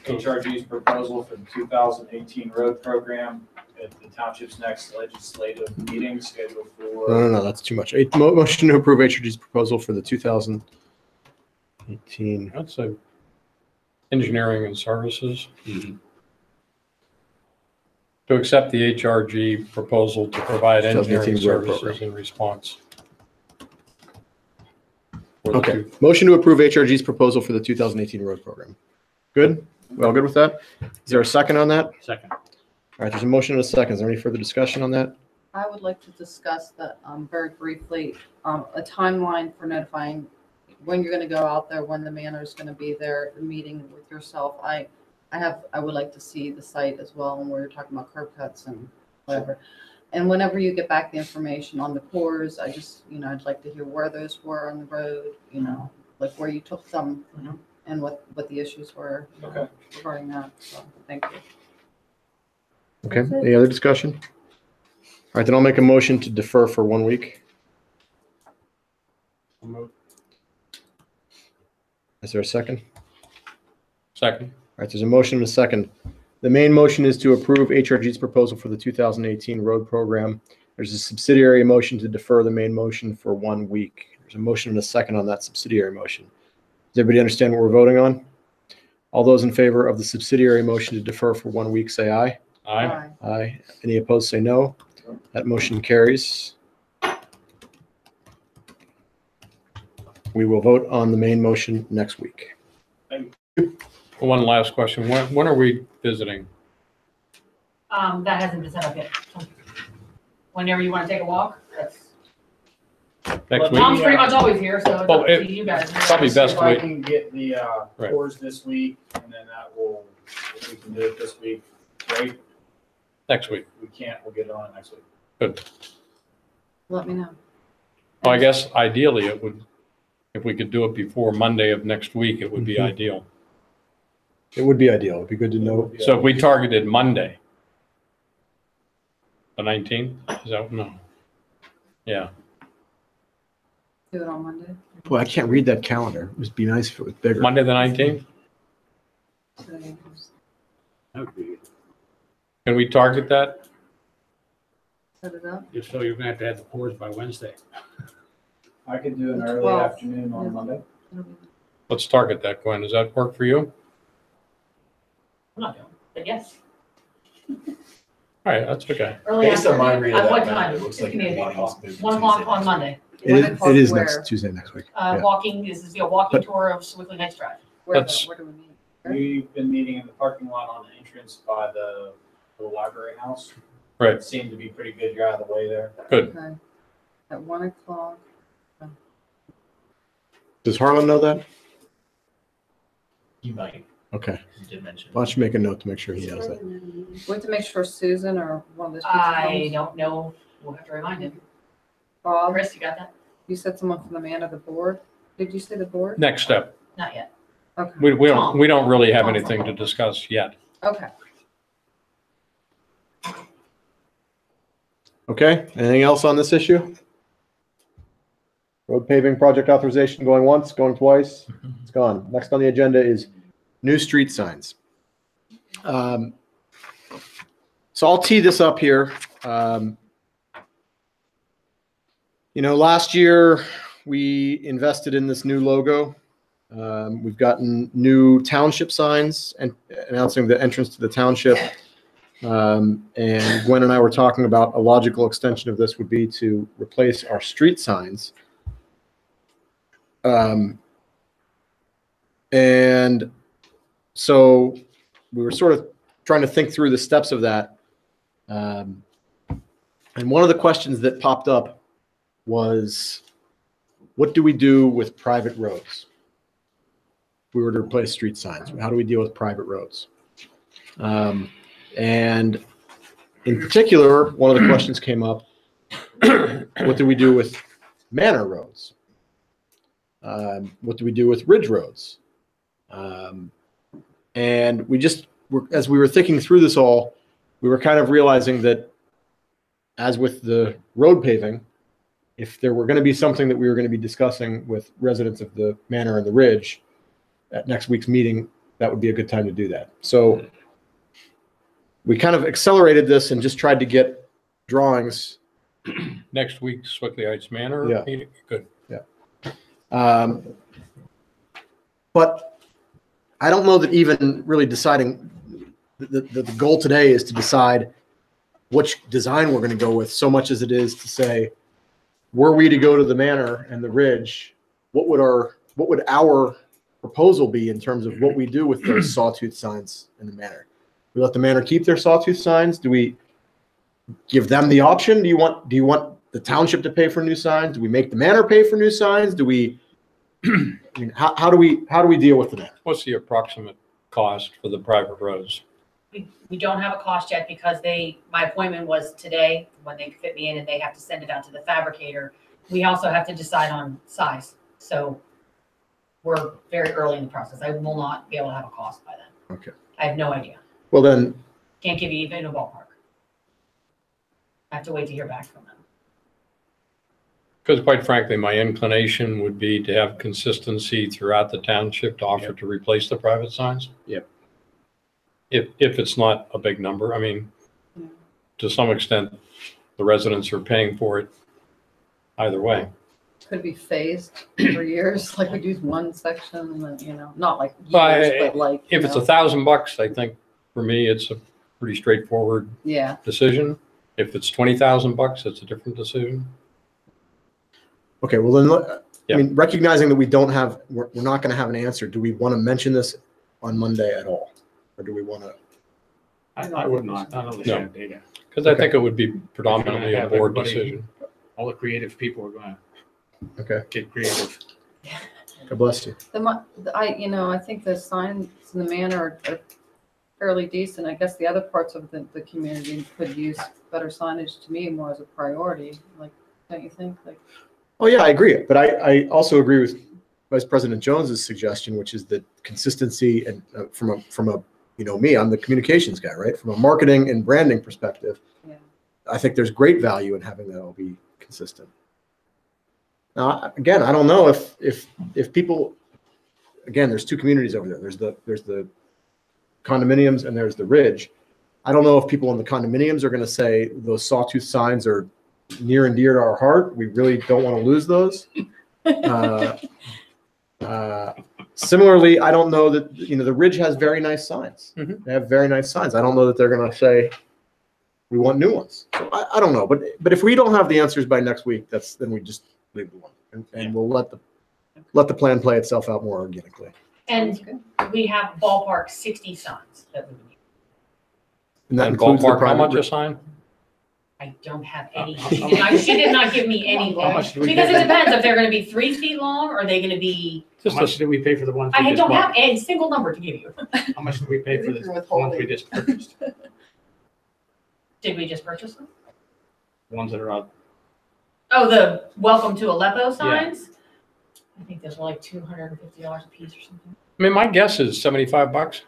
G: HRG's proposal for the 2018 road program at the township's next legislative meeting scheduled for.
C: No, that's too much. Motion to approve HRG's proposal for the 2018.
B: That's a engineering and services.
F: Mhm.
B: Do To accept the HRG proposal to provide engineering
C: 2018 road
B: services
C: program.
B: in response. For the
C: Okay, motion to approve HRG's proposal for the 2018 road program. Good? We all good with that? Is there a second on that?
F: Second.
C: All right, there's a motion and a second. Is there any further discussion on that?
A: I would like to discuss that, very briefly, a timeline for notifying when you're gonna go out there, when the manor is gonna be there, the meeting with yourself. I would like to see the site as well, and we're talking about curb cuts and whatever. And whenever you get back the information on the cores, I just, I'd like to hear where those were on the road, like where you took them
G: Mhm.
A: and what the issues were
G: Okay.
A: regarding that. So, thank you.
C: Okay, any other discussion? All right, then I'll make a motion to defer for 1 week. Is there a second?
B: Second.
C: All right, there's a motion and a second. The main motion is to approve HRG's proposal for the 2018 road program. There's a subsidiary motion to defer the main motion for 1 week. There's a motion and a second on that subsidiary motion. Does everybody understand what we're voting on? All those in favor of the subsidiary motion to defer for 1 week, say aye.
B: Aye.
C: Aye. Any opposed, say no. That motion carries. We will vote on the main motion next week.
B: One last question. When are we visiting?
E: That hasn't been set up yet. Whenever you want to take a walk, that's.
B: Next week?
E: Tom's pretty much always here, so it's
B: Well,
E: up to you guys.
B: Probably
G: See
B: best
G: if I
B: week.
G: can get the
B: Right.
G: tours this week, and then that will, if we can do it this week, great.
B: Next week.
G: If we can't, we'll get it on it next week.
B: Good.
A: Let me know.
B: Well, I guess ideally it would, if we could do it before Monday of next week, it would be
C: Mhm.
B: ideal.
C: It would be ideal. It'd be good to know.
B: So if we targeted Monday, the 19th, is that, no? Yeah.
A: Do it on Monday.
C: Boy, I can't read that calendar. It would be nice if it was bigger.
B: Monday, the 19th?
A: So,
F: That would be,
B: Can we target that?
A: set it up.
F: if so, you're gonna have to have the pours by Wednesday.
G: I could do an
A: The
G: early
A: 12th.
G: afternoon
A: Yeah.
G: on Monday.
A: It'll be-
B: Let's target that, Gwen. Does that work for you?
E: I'm not doing, but yes.
B: All right, that's okay.
E: Early
H: Based on my
E: afternoon.
H: read
E: At
H: of
E: what
H: that map,
E: time?
H: it looks like
E: Give me
H: your
E: a-
H: meeting's moved to
E: 1 o'clock
H: Tuesday
E: on
H: next
E: Monday.
C: It
A: One
C: is,
A: o'clock
C: it is
A: where?
C: next Tuesday next week. Yeah.
E: Walking, this is a walking
C: But-
E: tour of Sewickley Heights Drive.
A: Where
B: Let's-
A: where do we meet?
G: We've been meeting in the parking lot on the entrance by the library house.
B: Right.
G: It seemed to be pretty good. You're out of the way there.
B: Good.
A: Okay. At 1 o'clock.
C: Does Harlan know that?
H: You might,
C: Okay.
H: you did mention.
C: Why don't you make a note to make sure he knows that?
A: We have to make sure Susan or one of those people
E: I
A: comes.
E: don't know, we'll have to remind him.
A: Bob,
E: Chris, you got that?
A: you said someone from the man of the board. Did you say the board?
B: Next step.
E: Not yet.
A: Okay.
B: We don't really have anything to discuss yet.
A: Okay.
C: Okay, anything else on this issue? Road paving project authorization going once, going twice, it's gone. Next on the agenda is new street signs. So I'll tee this up here. Last year we invested in this new logo. We've gotten new township signs and announcing the entrance to the township. And Gwen and I were talking about a logical extension of this would be to replace our street signs. And so we were sort of trying to think through the steps of that. And one of the questions that popped up was, what do we do with private roads? If we were to replace street signs, how do we deal with private roads? And in particular, one of the questions came up, what do we do with manor roads? What do we do with ridge roads? And as we were thinking through this all, we were kind of realizing that as with the road paving, if there were going to be something that we were going to be discussing with residents of the manor and the ridge at next week's meeting, that would be a good time to do that. So we kind of accelerated this and just tried to get drawings.
B: Next week, Sewickley Heights Manor
C: Yeah.
B: meeting. Good.
C: But I don't know that even really deciding, the goal today is to decide which design we're going to go with so much as it is to say, were we to go to the manor and the ridge, what would our proposal be in terms of what we do with those sawtooth signs in the manor? We let the manor keep their sawtooth signs? Do we give them the option? Do you want the township to pay for new signs? Do we make the manor pay for new signs? Do we, I mean, how do we deal with the manor?
B: What's the approximate cost for the private roads?
E: We don't have a cost yet because my appointment was today when they fit me in and they have to send it out to the fabricator. We also have to decide on size. So we're very early in the process. I will not be able to have a cost by then.
C: Okay.
E: I have no idea.
C: Well, then,
E: Can't give you even a ballpark. I have to wait to hear back from them.
B: Because quite frankly, my inclination would be to have consistency throughout the township to offer to replace the private signs.
F: Yep.
B: If it's not a big number, I mean, to some extent, the residents are paying for it either way.
A: Could be phased for years, like we'd use one section and then, not like
B: But
A: years, but like.
B: If it's $1,000, I think for me, it's a pretty straightforward
A: Yeah,
B: decision. If it's $20,000, it's a different decision.
C: okay, well then,
B: Yeah.
C: I mean, recognizing that we're not going to have an answer, do we want to mention this on Monday at all? Or do we want to?
F: I would not on the shared data.
B: Because I
C: Okay.
B: think it would be predominantly a
F: have
B: board
F: everybody-
B: decision.
F: All the creative people are going
C: Okay,
F: to get creative.
C: God bless you.
A: I think the signs in the manor are fairly decent. I guess the other parts of the community could use better signage to me more as a priority, like, don't you think? Like,
C: Oh yeah, I agree. But I also agree with Vice President Jones's suggestion, which is that consistency and from a me, I'm the communications guy, right? From a marketing and branding perspective,
A: yeah.
C: I think there's great value in having that all be consistent. Now, again, I don't know if people, again, there's two communities over there. There's the condominiums and there's the ridge. I don't know if people in the condominiums are going to say those sawtooth signs are near and dear to our heart. We really don't want to lose those. Similarly, I don't know that, the ridge has very nice signs.
B: Mhm.
C: They have very nice signs. I don't know that they're going to say we want new ones. So I don't know. But if we don't have the answers by next week, then we just leave the one and we'll let the plan play itself out more organically.
E: And
A: Sounds good.
E: we have ballpark 60 signs that we need.
C: And that
B: And
C: includes the
B: ballpark, how
C: private
B: much a
C: ridge.
B: sign?
E: I don't have any.
F: How
E: She did not give me anything.
F: How much do we
E: Because
F: get?
E: it depends if they're gonna be 3 feet long or are they gonna be,
F: How much did we pay for the ones we
E: I
F: just
E: don't have
F: bought?
E: a single number to give you.
F: How much did we pay for
A: You're
F: the ones we
A: withholding.
F: just purchased?
E: Did we just purchase them?
F: The ones that are out.
E: Oh, the welcome to Aleppo signs? I think those were like $250 a piece or something.
B: I mean, my guess is $75.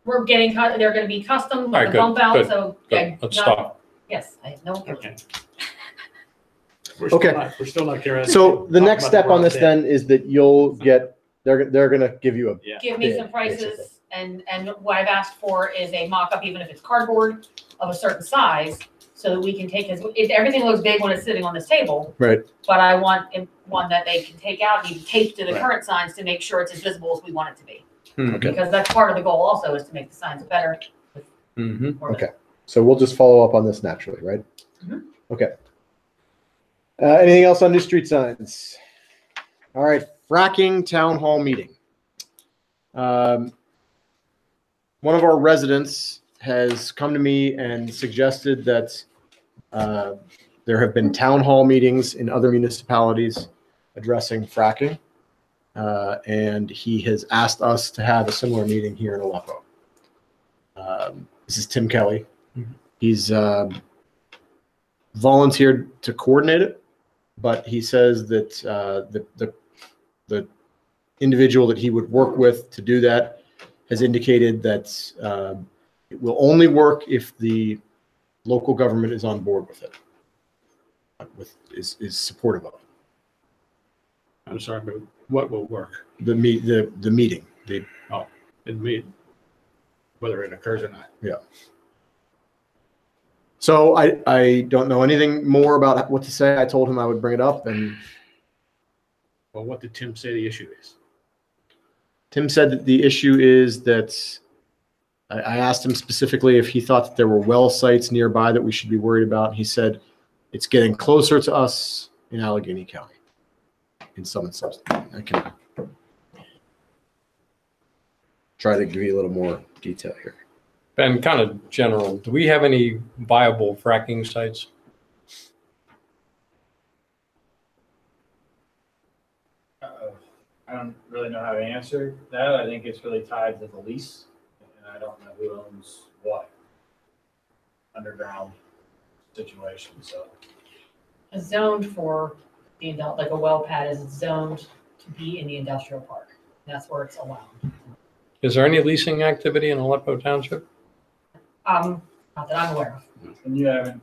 E: We're getting, they're gonna be custom with
B: right,
E: the
B: good,
E: bump out,
B: good,
E: so.
B: Good,
E: yeah,
B: let's
E: not-
B: stop.
E: Yes, I have no.
F: Okay.
C: Okay.
F: We're still not curious.
C: So the
F: Talk
C: next
F: about
C: step
F: the
C: on this
F: broad
C: then is that they're going to give you a,
F: Yeah.
E: Give me
C: bid,
E: some prices,
C: basically.
E: and what I've asked for is a mock-up, even if it's cardboard, of a certain size, so that we can take, because everything looks big when it's sitting on this table,
C: right.
E: but I want one that they can take out and you tape to the
F: Right.
E: current signs to make sure it's as visible as we want it to be.
C: Okay.
E: Because that's part of the goal also, is to make the signs better.
B: Mm-hmm.
E: more
C: Okay. So we'll just follow up on this naturally, right?
E: Mhm.
C: Okay. Anything else on new street signs? All right, fracking town hall meeting. One of our residents has come to me and suggested that there have been town hall meetings in other municipalities addressing fracking. And he has asked us to have a similar meeting here in Aleppo. This is Tim Kelly. He's volunteered to coordinate it, but he says that the individual that he would work with to do that has indicated that it will only work if the local government is on board with it, is supportive of it.
F: I'm sorry, but what will work?
C: The meeting.
F: It mean whether it occurs or not.
C: So I don't know anything more about what to say. I told him I would bring it up, and
F: Well, what did Tim say the issue is?
C: Tim said that the issue is that I asked him specifically if he thought that there were well sites nearby that we should be worried about. He said it's getting closer to us in Allegheny County in some instances. I can try to give you a little more detail here.
B: And kind of general, do we have any viable fracking sites?
G: I don't really know how to answer that. I think it's really tied to the lease, and I don't know who owns what underground situation, so.
E: It's zoned for the, like a well pad is zoned to be in the industrial park. That's where it's allowed.
B: Is there any leasing activity in Aleppo Township?
E: Not that I'm aware of.
G: And you haven't,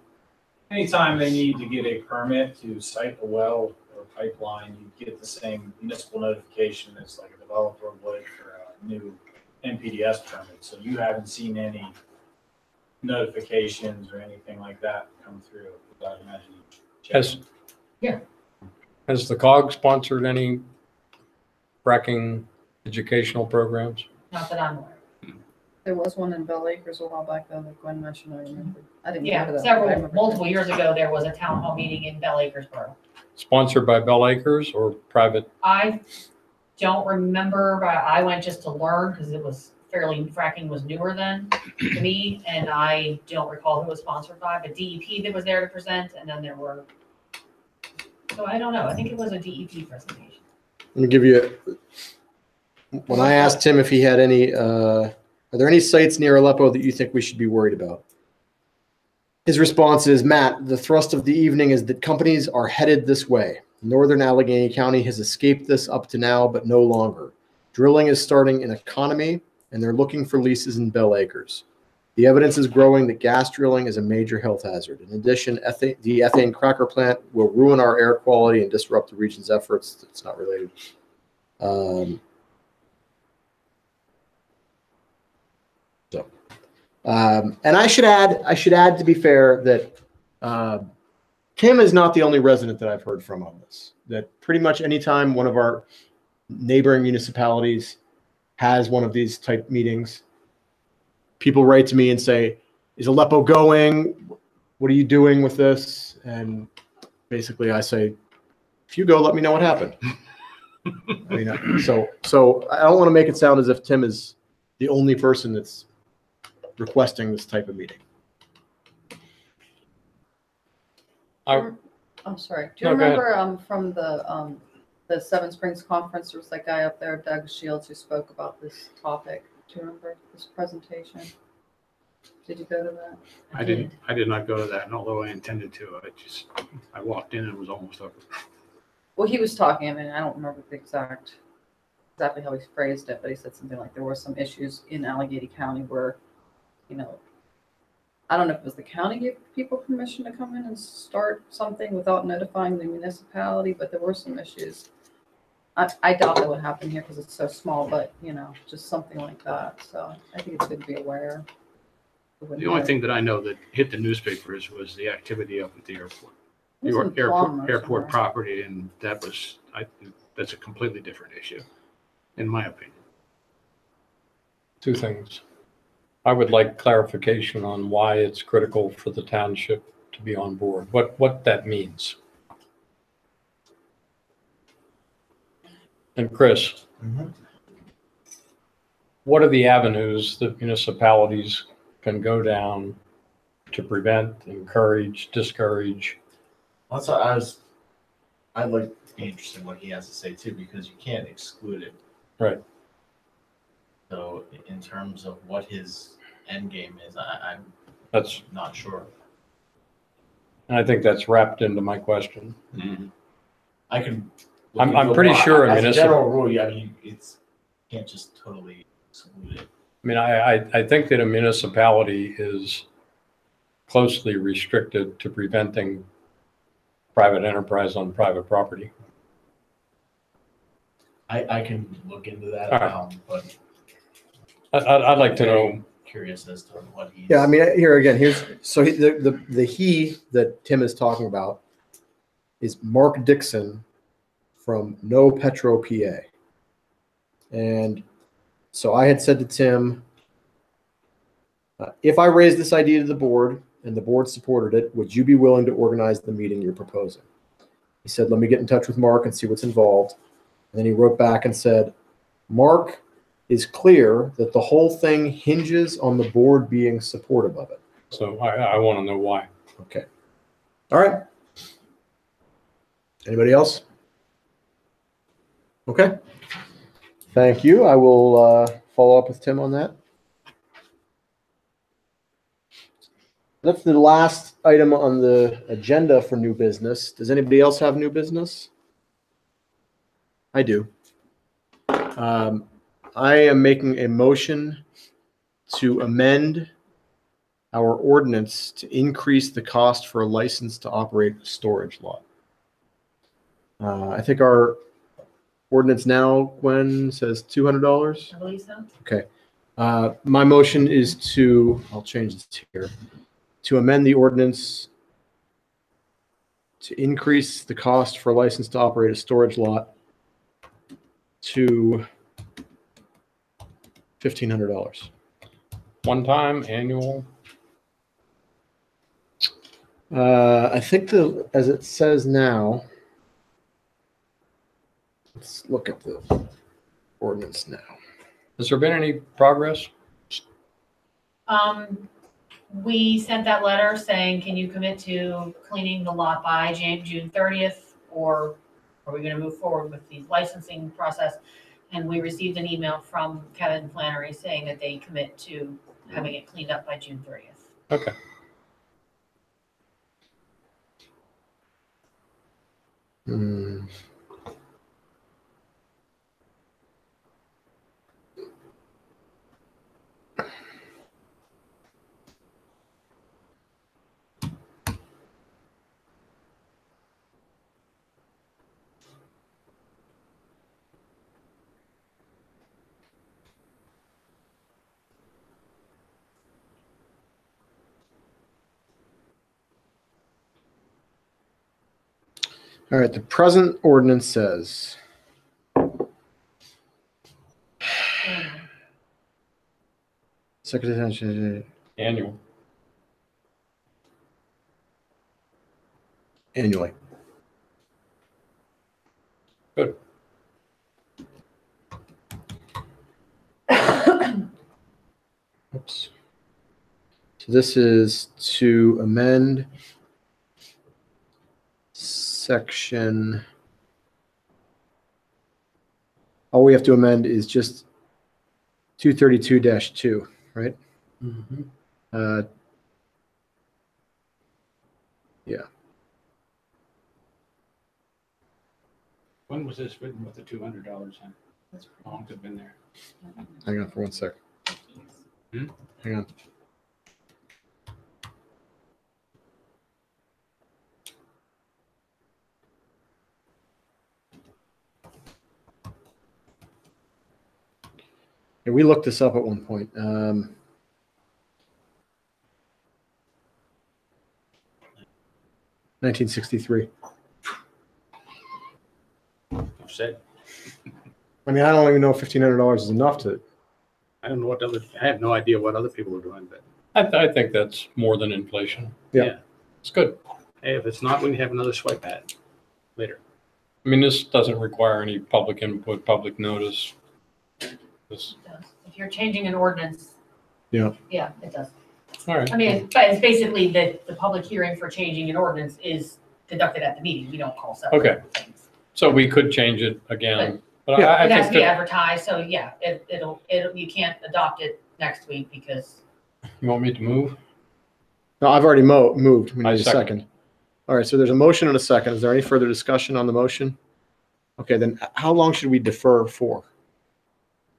G: anytime they need to get a permit to site a well or pipeline, you get the same municipal notification as like a developer would for a new NPDS permit. So you haven't seen any notifications or anything like that come through, without imagining.
B: Has the COG sponsored any fracking educational programs?
E: Not that I'm aware of.
A: There was one in Bell Acres a while back though, that Gwen mentioned, I remember. I didn't go to
E: Yeah,
A: that. but I remember.
E: multiple years ago, there was a town hall meeting in Bell Acres Borough.
B: Sponsored by Bell Acres or private?
E: I don't remember, but I went just to learn because it was fracking was newer then to me, and I don't recall who it was sponsored by, but DEP that was there to present, and then there were, so I don't know, I think it was a DEP presentation.
C: Let me give you, when I asked him if he had any, are there any sites near Aleppo that you think we should be worried about? His response is, Matt, the thrust of the evening is that companies are headed this way. Northern Allegheny County has escaped this up to now, but no longer. Drilling is starting in Economy, and they're looking for leases in Bell Acres. The evidence is growing that gas drilling is a major health hazard. In addition, the ethane cracker plant will ruin our air quality and disrupt the region's efforts. It's not related. And I should add, to be fair, that Tim is not the only resident that I've heard from on this. That pretty much anytime one of our neighboring municipalities has one of these type meetings, people write to me and say, is Aleppo going? What are you doing with this? And basically I say, if you go, let me know what happened. I mean, so I don't want to make it sound as if Tim is the only person that's requesting this type of meeting.
A: I'm sorry. Do you
B: No, go ahead.
A: remember from the Seven Springs conference, there was that guy up there, Doug Shields, who spoke about this topic. Do you remember this presentation? Did you go to that?
F: I did not go to that, and although I intended to, I walked in and it was almost over.
A: Well, he was talking, I mean, I don't remember exactly how he phrased it, but he said something like there were some issues in Allegheny County where, you know, I don't know if it was the county gave people permission to come in and start something without notifying the municipality, but there were some issues. I doubt that would happen here because it's so small, but, you know, just something like that. So I think it's good to be aware.
F: The only thing that I know that hit the newspapers was the activity up at the airport.
A: It was in Plum or
F: Airport
A: somewhere.
F: property, and that was, I think that's a completely different issue, in my opinion.
B: Two things. I would like clarification on why it's critical for the township to be on board, what that means. And Chris, what are the avenues that municipalities can go down to prevent, encourage, discourage?
H: That's what I'd like to be interested in what he has to say too, because you can't exclude it.
B: Right.
H: So in terms of what his end game is, I'm
B: That's,
H: not sure.
B: and I think that's wrapped into my question.
H: I can.
B: I'm pretty sure
H: as a
B: municipal-
H: general rule, yeah, I mean, it's can't just totally exclude it.
B: I mean, I think that a municipality is closely restricted to preventing private enterprise on private property.
H: I can look into that,
B: All right.
H: but
B: I'd like to know.
H: curious as to what he's.
C: Yeah, I mean, here again, the he that Tim is talking about is Mark Dixon from No Petro PA. And so I had said to Tim, If I raised this idea to the board and the board supported it, would you be willing to organize the meeting you're proposing? He said, let me get in touch with Mark and see what's involved. And then he wrote back and said, Mark is clear that the whole thing hinges on the board being supportive of it.
B: So I want to know why.
C: Okay. All right. Anybody else? Okay. Thank you. I will follow up with Tim on that. That's the last item on the agenda for new business. Does anybody else have new business? I do. I am making a motion to amend our ordinance to increase the cost for a license to operate a storage lot. I think our ordinance now, Gwen, says $200.
E: I believe so.
C: Okay. My motion is to, I'll change this here, to amend the ordinance to increase the cost for a license to operate a storage lot to $1,500.
B: One time, annual?
C: I think as it says now, let's look at the ordinance now.
B: Has there been any progress?
E: We sent that letter saying, can you commit to cleaning the lot by June 30th? Or are we going to move forward with the licensing process? And we received an email from Kevin Flannery saying that they commit to having it cleaned up by June 30th.
B: Okay.
C: All right, the present ordinance says, Secretary
B: Annual.
C: annually.
B: Good.
C: Oops. So this is to amend section. All we have to amend is just 232-2, right?
B: Mm-hmm.
C: Yeah.
F: When was this written with the $200 in? How long has it been there?
C: Hang on for 1 sec. Hang on. Yeah, we looked this up at one point. 1963.
F: Said,
C: I mean, I don't even know if $1,500 is enough to.
F: I don't know what I have no idea what other people are doing, but
B: I think that's more than inflation.
C: Yeah.
B: It's good.
F: hey, if it's not, we can have another swipe at it later.
B: I mean, this doesn't require any public input, public notice. This,
E: It does. If you're changing an ordinance.
C: Yeah.
E: Yeah, it does.
B: all right.
E: I mean, but it's basically the public hearing for changing an ordinance is conducted at the meeting. We don't call separate
B: Okay.
E: things.
B: So we could change it again, but
C: Yeah.
B: I
E: It has
B: think
E: to be
B: that,
E: advertised, so yeah, it'll, you can't adopt it next week because
B: you want me to move?
C: No, I've already moved. We
B: I
C: need a
B: second.
C: second. All right, so there's a motion and a second. Is there any further discussion on the motion? Okay, then how long should we defer for?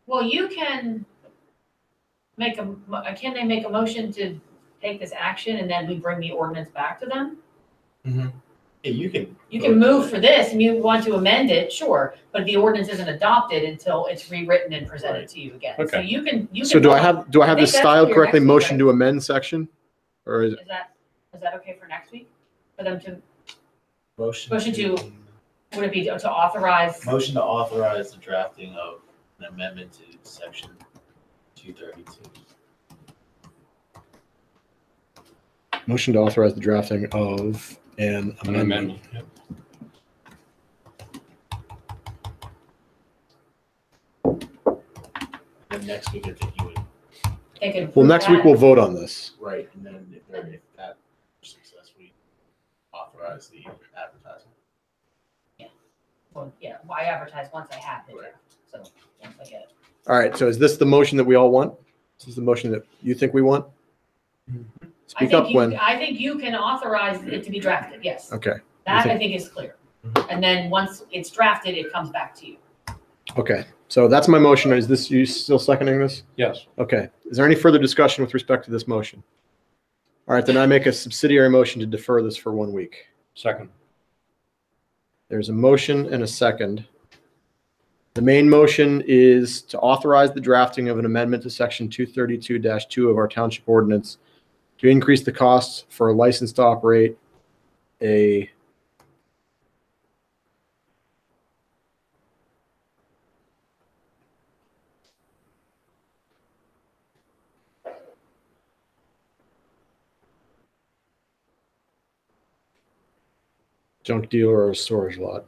E: well, you can can they make a motion to take this action and then we bring the ordinance back to them?
H: Yeah, you can.
E: You can move for this and you want to amend it, sure, but the ordinance isn't adopted until it's rewritten and presented to you again. So
B: Okay.
E: you can.
C: So do I
E: vote.
C: have
E: I
C: this
E: think that's
C: styled
E: for your
C: correctly?
E: next week,
C: Motion
E: right?
C: to amend section? Or is it?
E: Is that okay for next week? For them to,
H: Motion
E: Motion to- would it be to authorize?
H: Motion to authorize the drafting of an amendment to section 232.
C: Motion to authorize the drafting of an
B: An
C: amendment.
B: amendment. Yep.
H: Then next week, I think you would,
E: They can
C: Well,
E: approve
C: next week
E: that.
C: we'll vote on this.
H: right, and then if that success, we authorize the advertisement.
E: Well, yeah, well, I advertise once I have the
H: Right.
E: draft, so once I get it.
C: All right, so is this the motion that we all want? Is this the motion that you think we want? Speak up, Gwen.
E: I think you can authorize it to be drafted, yes.
C: Okay,
E: That I
C: think-
E: think is clear. And then once it's drafted, it comes back to you.
C: okay. So that's my motion. Is this, you still seconding this?
B: Yes.
C: Okay. Is there any further discussion with respect to this motion? All right, then I make a subsidiary motion to defer this for 1 week.
B: Second.
C: There's a motion and a second. The main motion is to authorize the drafting of an amendment to section 232-2 of our township ordinance to increase the costs for a license to operate a junk dealer or a storage lot.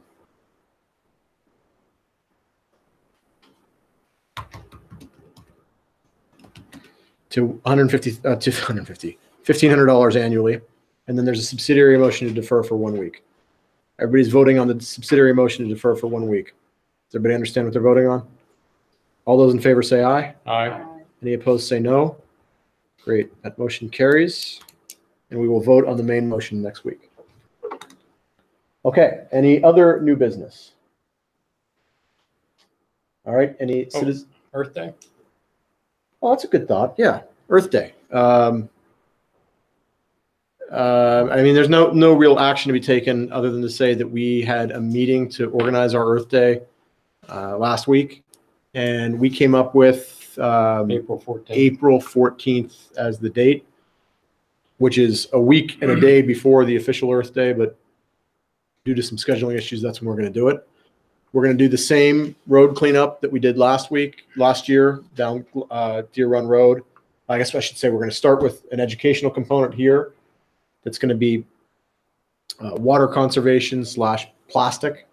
C: To $1,500 annually. And then there's a subsidiary motion to defer for 1 week. Everybody's voting on the subsidiary motion to defer for 1 week. Does everybody understand what they're voting on? All those in favor say aye.
B: Aye.
C: Any opposed say no. Great, that motion carries. And we will vote on the main motion next week. Okay, any other new business? All right, any citizens?
B: Earth Day?
C: Oh, that's a good thought. Yeah, Earth Day. I mean, there's no real action to be taken other than to say that we had a meeting to organize our Earth Day last week, and we came up with
B: April 14th.
C: April 14th as the date, which is a week and a day before the official Earth Day, but due to some scheduling issues, that's when we're going to do it. We're going to do the same road cleanup that we did last year down Deer Run Road. I guess I should say we're going to start with an educational component here. That's going to be water conservation / plastic,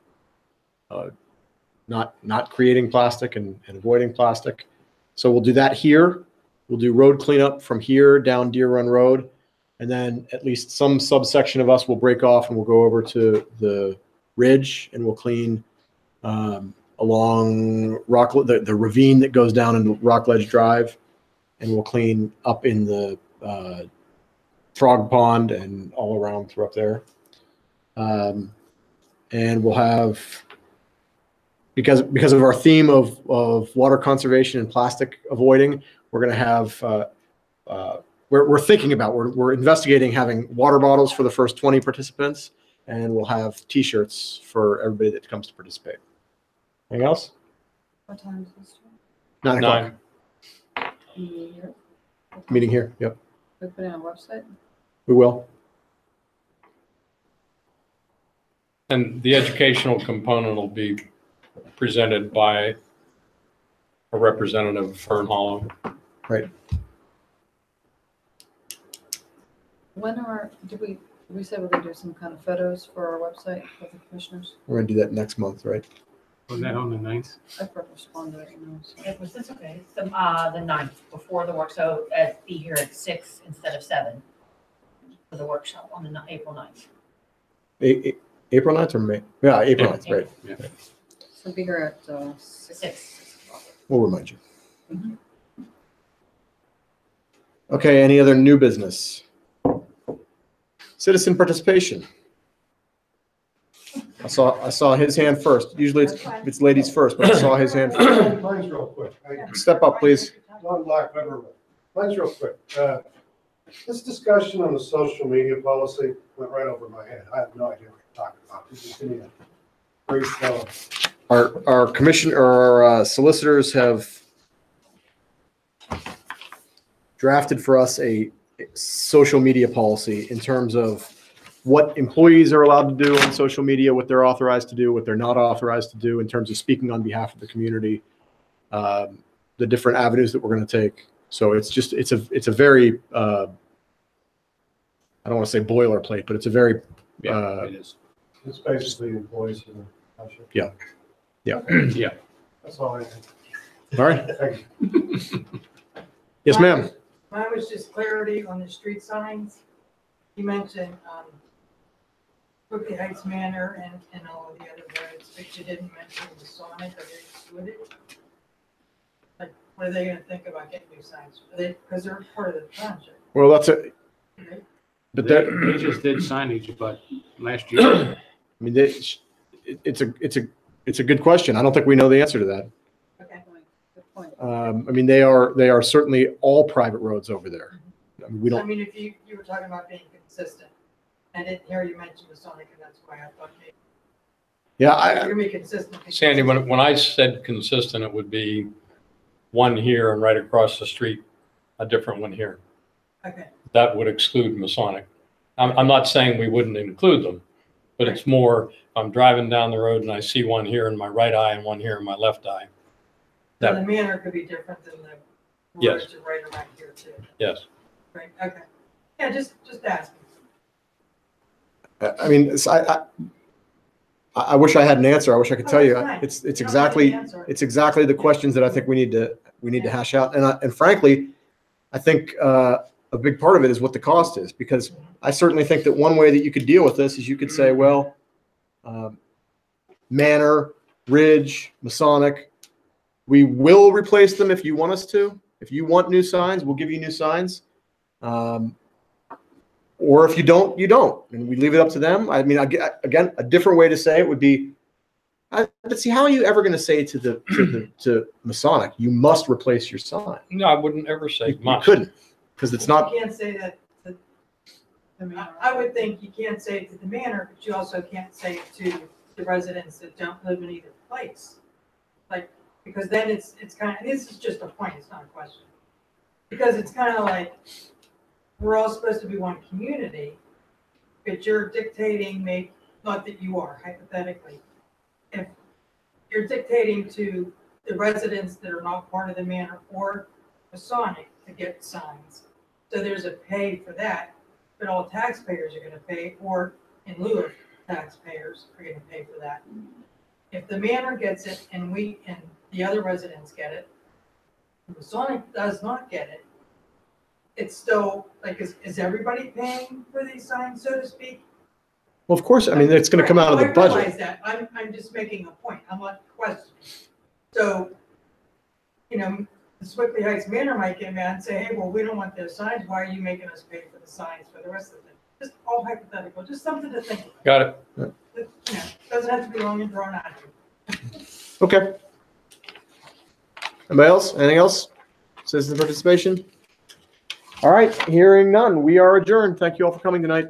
C: not creating plastic and avoiding plastic. So we'll do that here. We'll do road cleanup from here down Deer Run Road. And then at least some subsection of us will break off and we'll go over to the ridge and we'll clean along the ravine that goes down into Rockledge Drive. And we'll clean up in the Frog Pond and all around through up there. And we'll have, because of our theme of water conservation and plastic avoiding, we're going to have, we're thinking about, we're investigating having water bottles for the first 20 participants, and we'll have T-shirts for everybody that comes to participate. Anything else?
A: What time is this?
C: 9 o'clock.
A: 9.
C: Meeting here. Yep,
A: We put it on our website?
C: we will.
B: And the educational component will be presented by a representative of Fern Hollow.
C: Right.
A: Did we say we're gonna do some kind of photos for our website for the commissioners?
C: We're going to do that next month, right?
F: Was that on the 9th?
A: I responded, so.
E: That's okay. It's the 9th before the work, so be here at 6 instead of 7 for the workshop on the April 9th.
C: April 9th or May? Yeah, April 9th, right.
B: Yeah.
A: So be here at
E: 6.
C: We'll remind you.
E: Mhm.
C: Okay, any other new business? Citizen participation. I saw his hand first. Usually it's ladies first, but I saw his hand first.
I: Mine's real quick.
C: Step up, please.
I: John Black, Weber. Mine's real quick. This discussion on the social media policy went right over my head. I have no idea what you're talking about. This is gonna be a great fellow.
C: Our commission or our solicitors have drafted for us a social media policy in terms of what employees are allowed to do on social media, what they're authorized to do, what they're not authorized to do in terms of speaking on behalf of the community, the different avenues that we're going to take. So it's a very I don't want to say boilerplate, but it's a very,
F: Yeah, it is.
I: It's basically employees in the township.
C: Yeah.
I: That's all I think.
C: all right.
I: Thank you.
C: Yes, ma'am.
J: Mine was just clarity on the street signs. You mentioned, Brooklyn Heights Manor and all of the other roads, but you didn't mention the Sonic, are they excluded? Like, what are they gonna think about getting new signs? Are they, because they're part of the township,
C: Well, that's a,
J: right?
C: but
F: They
C: that,
F: they just did signage, but last year.
C: I mean, it's a good question. I don't think we know the answer to that.
J: Okay.
A: Good point.
C: I mean, they are certainly all private roads over there. I mean, we
J: I
C: don't,
J: mean, if you were talking about being consistent, I didn't hear you mention the Sonic, and that's why I thought maybe
C: yeah,
J: you're gonna be consistent.
B: Sandy, when I said consistent, it would be one here and right across the street, a different one here.
J: Okay,
B: That would exclude Masonic. I'm not saying we wouldn't include them, but it's more, I'm driving down the road and I see one here in my right eye and one here in my left eye.
J: so the manner could be different than the
B: Yes.
J: words are right around here too,
B: Yes.
J: right? Okay, yeah, just asking.
C: I mean, I wish I had an answer. I wish I could
J: Oh,
C: tell you.
J: that's fine.
C: It's
J: You don't have to answer.
C: it's exactly the questions that I think we need to hash out. And frankly, I think a big part of it is what the cost is, because I certainly think that one way that you could deal with this is you could say, well, Manor, Ridge, Masonic, we will replace them if you want us to. If you want new signs, we'll give you new signs. Or if you don't, you don't, and we leave it up to them. I mean, again, a different way to say it would be, but see, how are you ever going to say to Masonic, you must replace your sign?
B: No, I wouldn't ever say
C: You
B: must.
C: couldn't, because it's not.
J: You can't say that to the manor. I would think you can't say it to the manor, but you also can't say it to the residents that don't live in either place. Like, because then it's kind of, this is just a point, it's not a question. Because it's kind of like, we're all supposed to be one community, but you're dictating, not that you are, hypothetically. If you're dictating to the residents that are not part of the manor or Masonic to get signs, so there's a pay for that, but all taxpayers are gonna pay, or in lieu of taxpayers are gonna pay for that. If the manor gets it and the other residents get it, the Masonic does not get it, it's still, like, is everybody paying for these signs, so to speak?
C: Well, of course, I mean, it's going to come out of the
J: I realize
C: budget.
J: that, I'm just making a point, I'm not questioning. So, the Swickley Heights Manor might get mad and say, hey, well, we don't want those signs, why are you making us pay for the signs for the rest of them? Just all hypothetical, just something to think about.
B: Got it.
J: It doesn't have to be long and drawn out.
C: Okay. Anybody else? Anything else? Citizen participation? All right, hearing none, we are adjourned. Thank you all for coming tonight.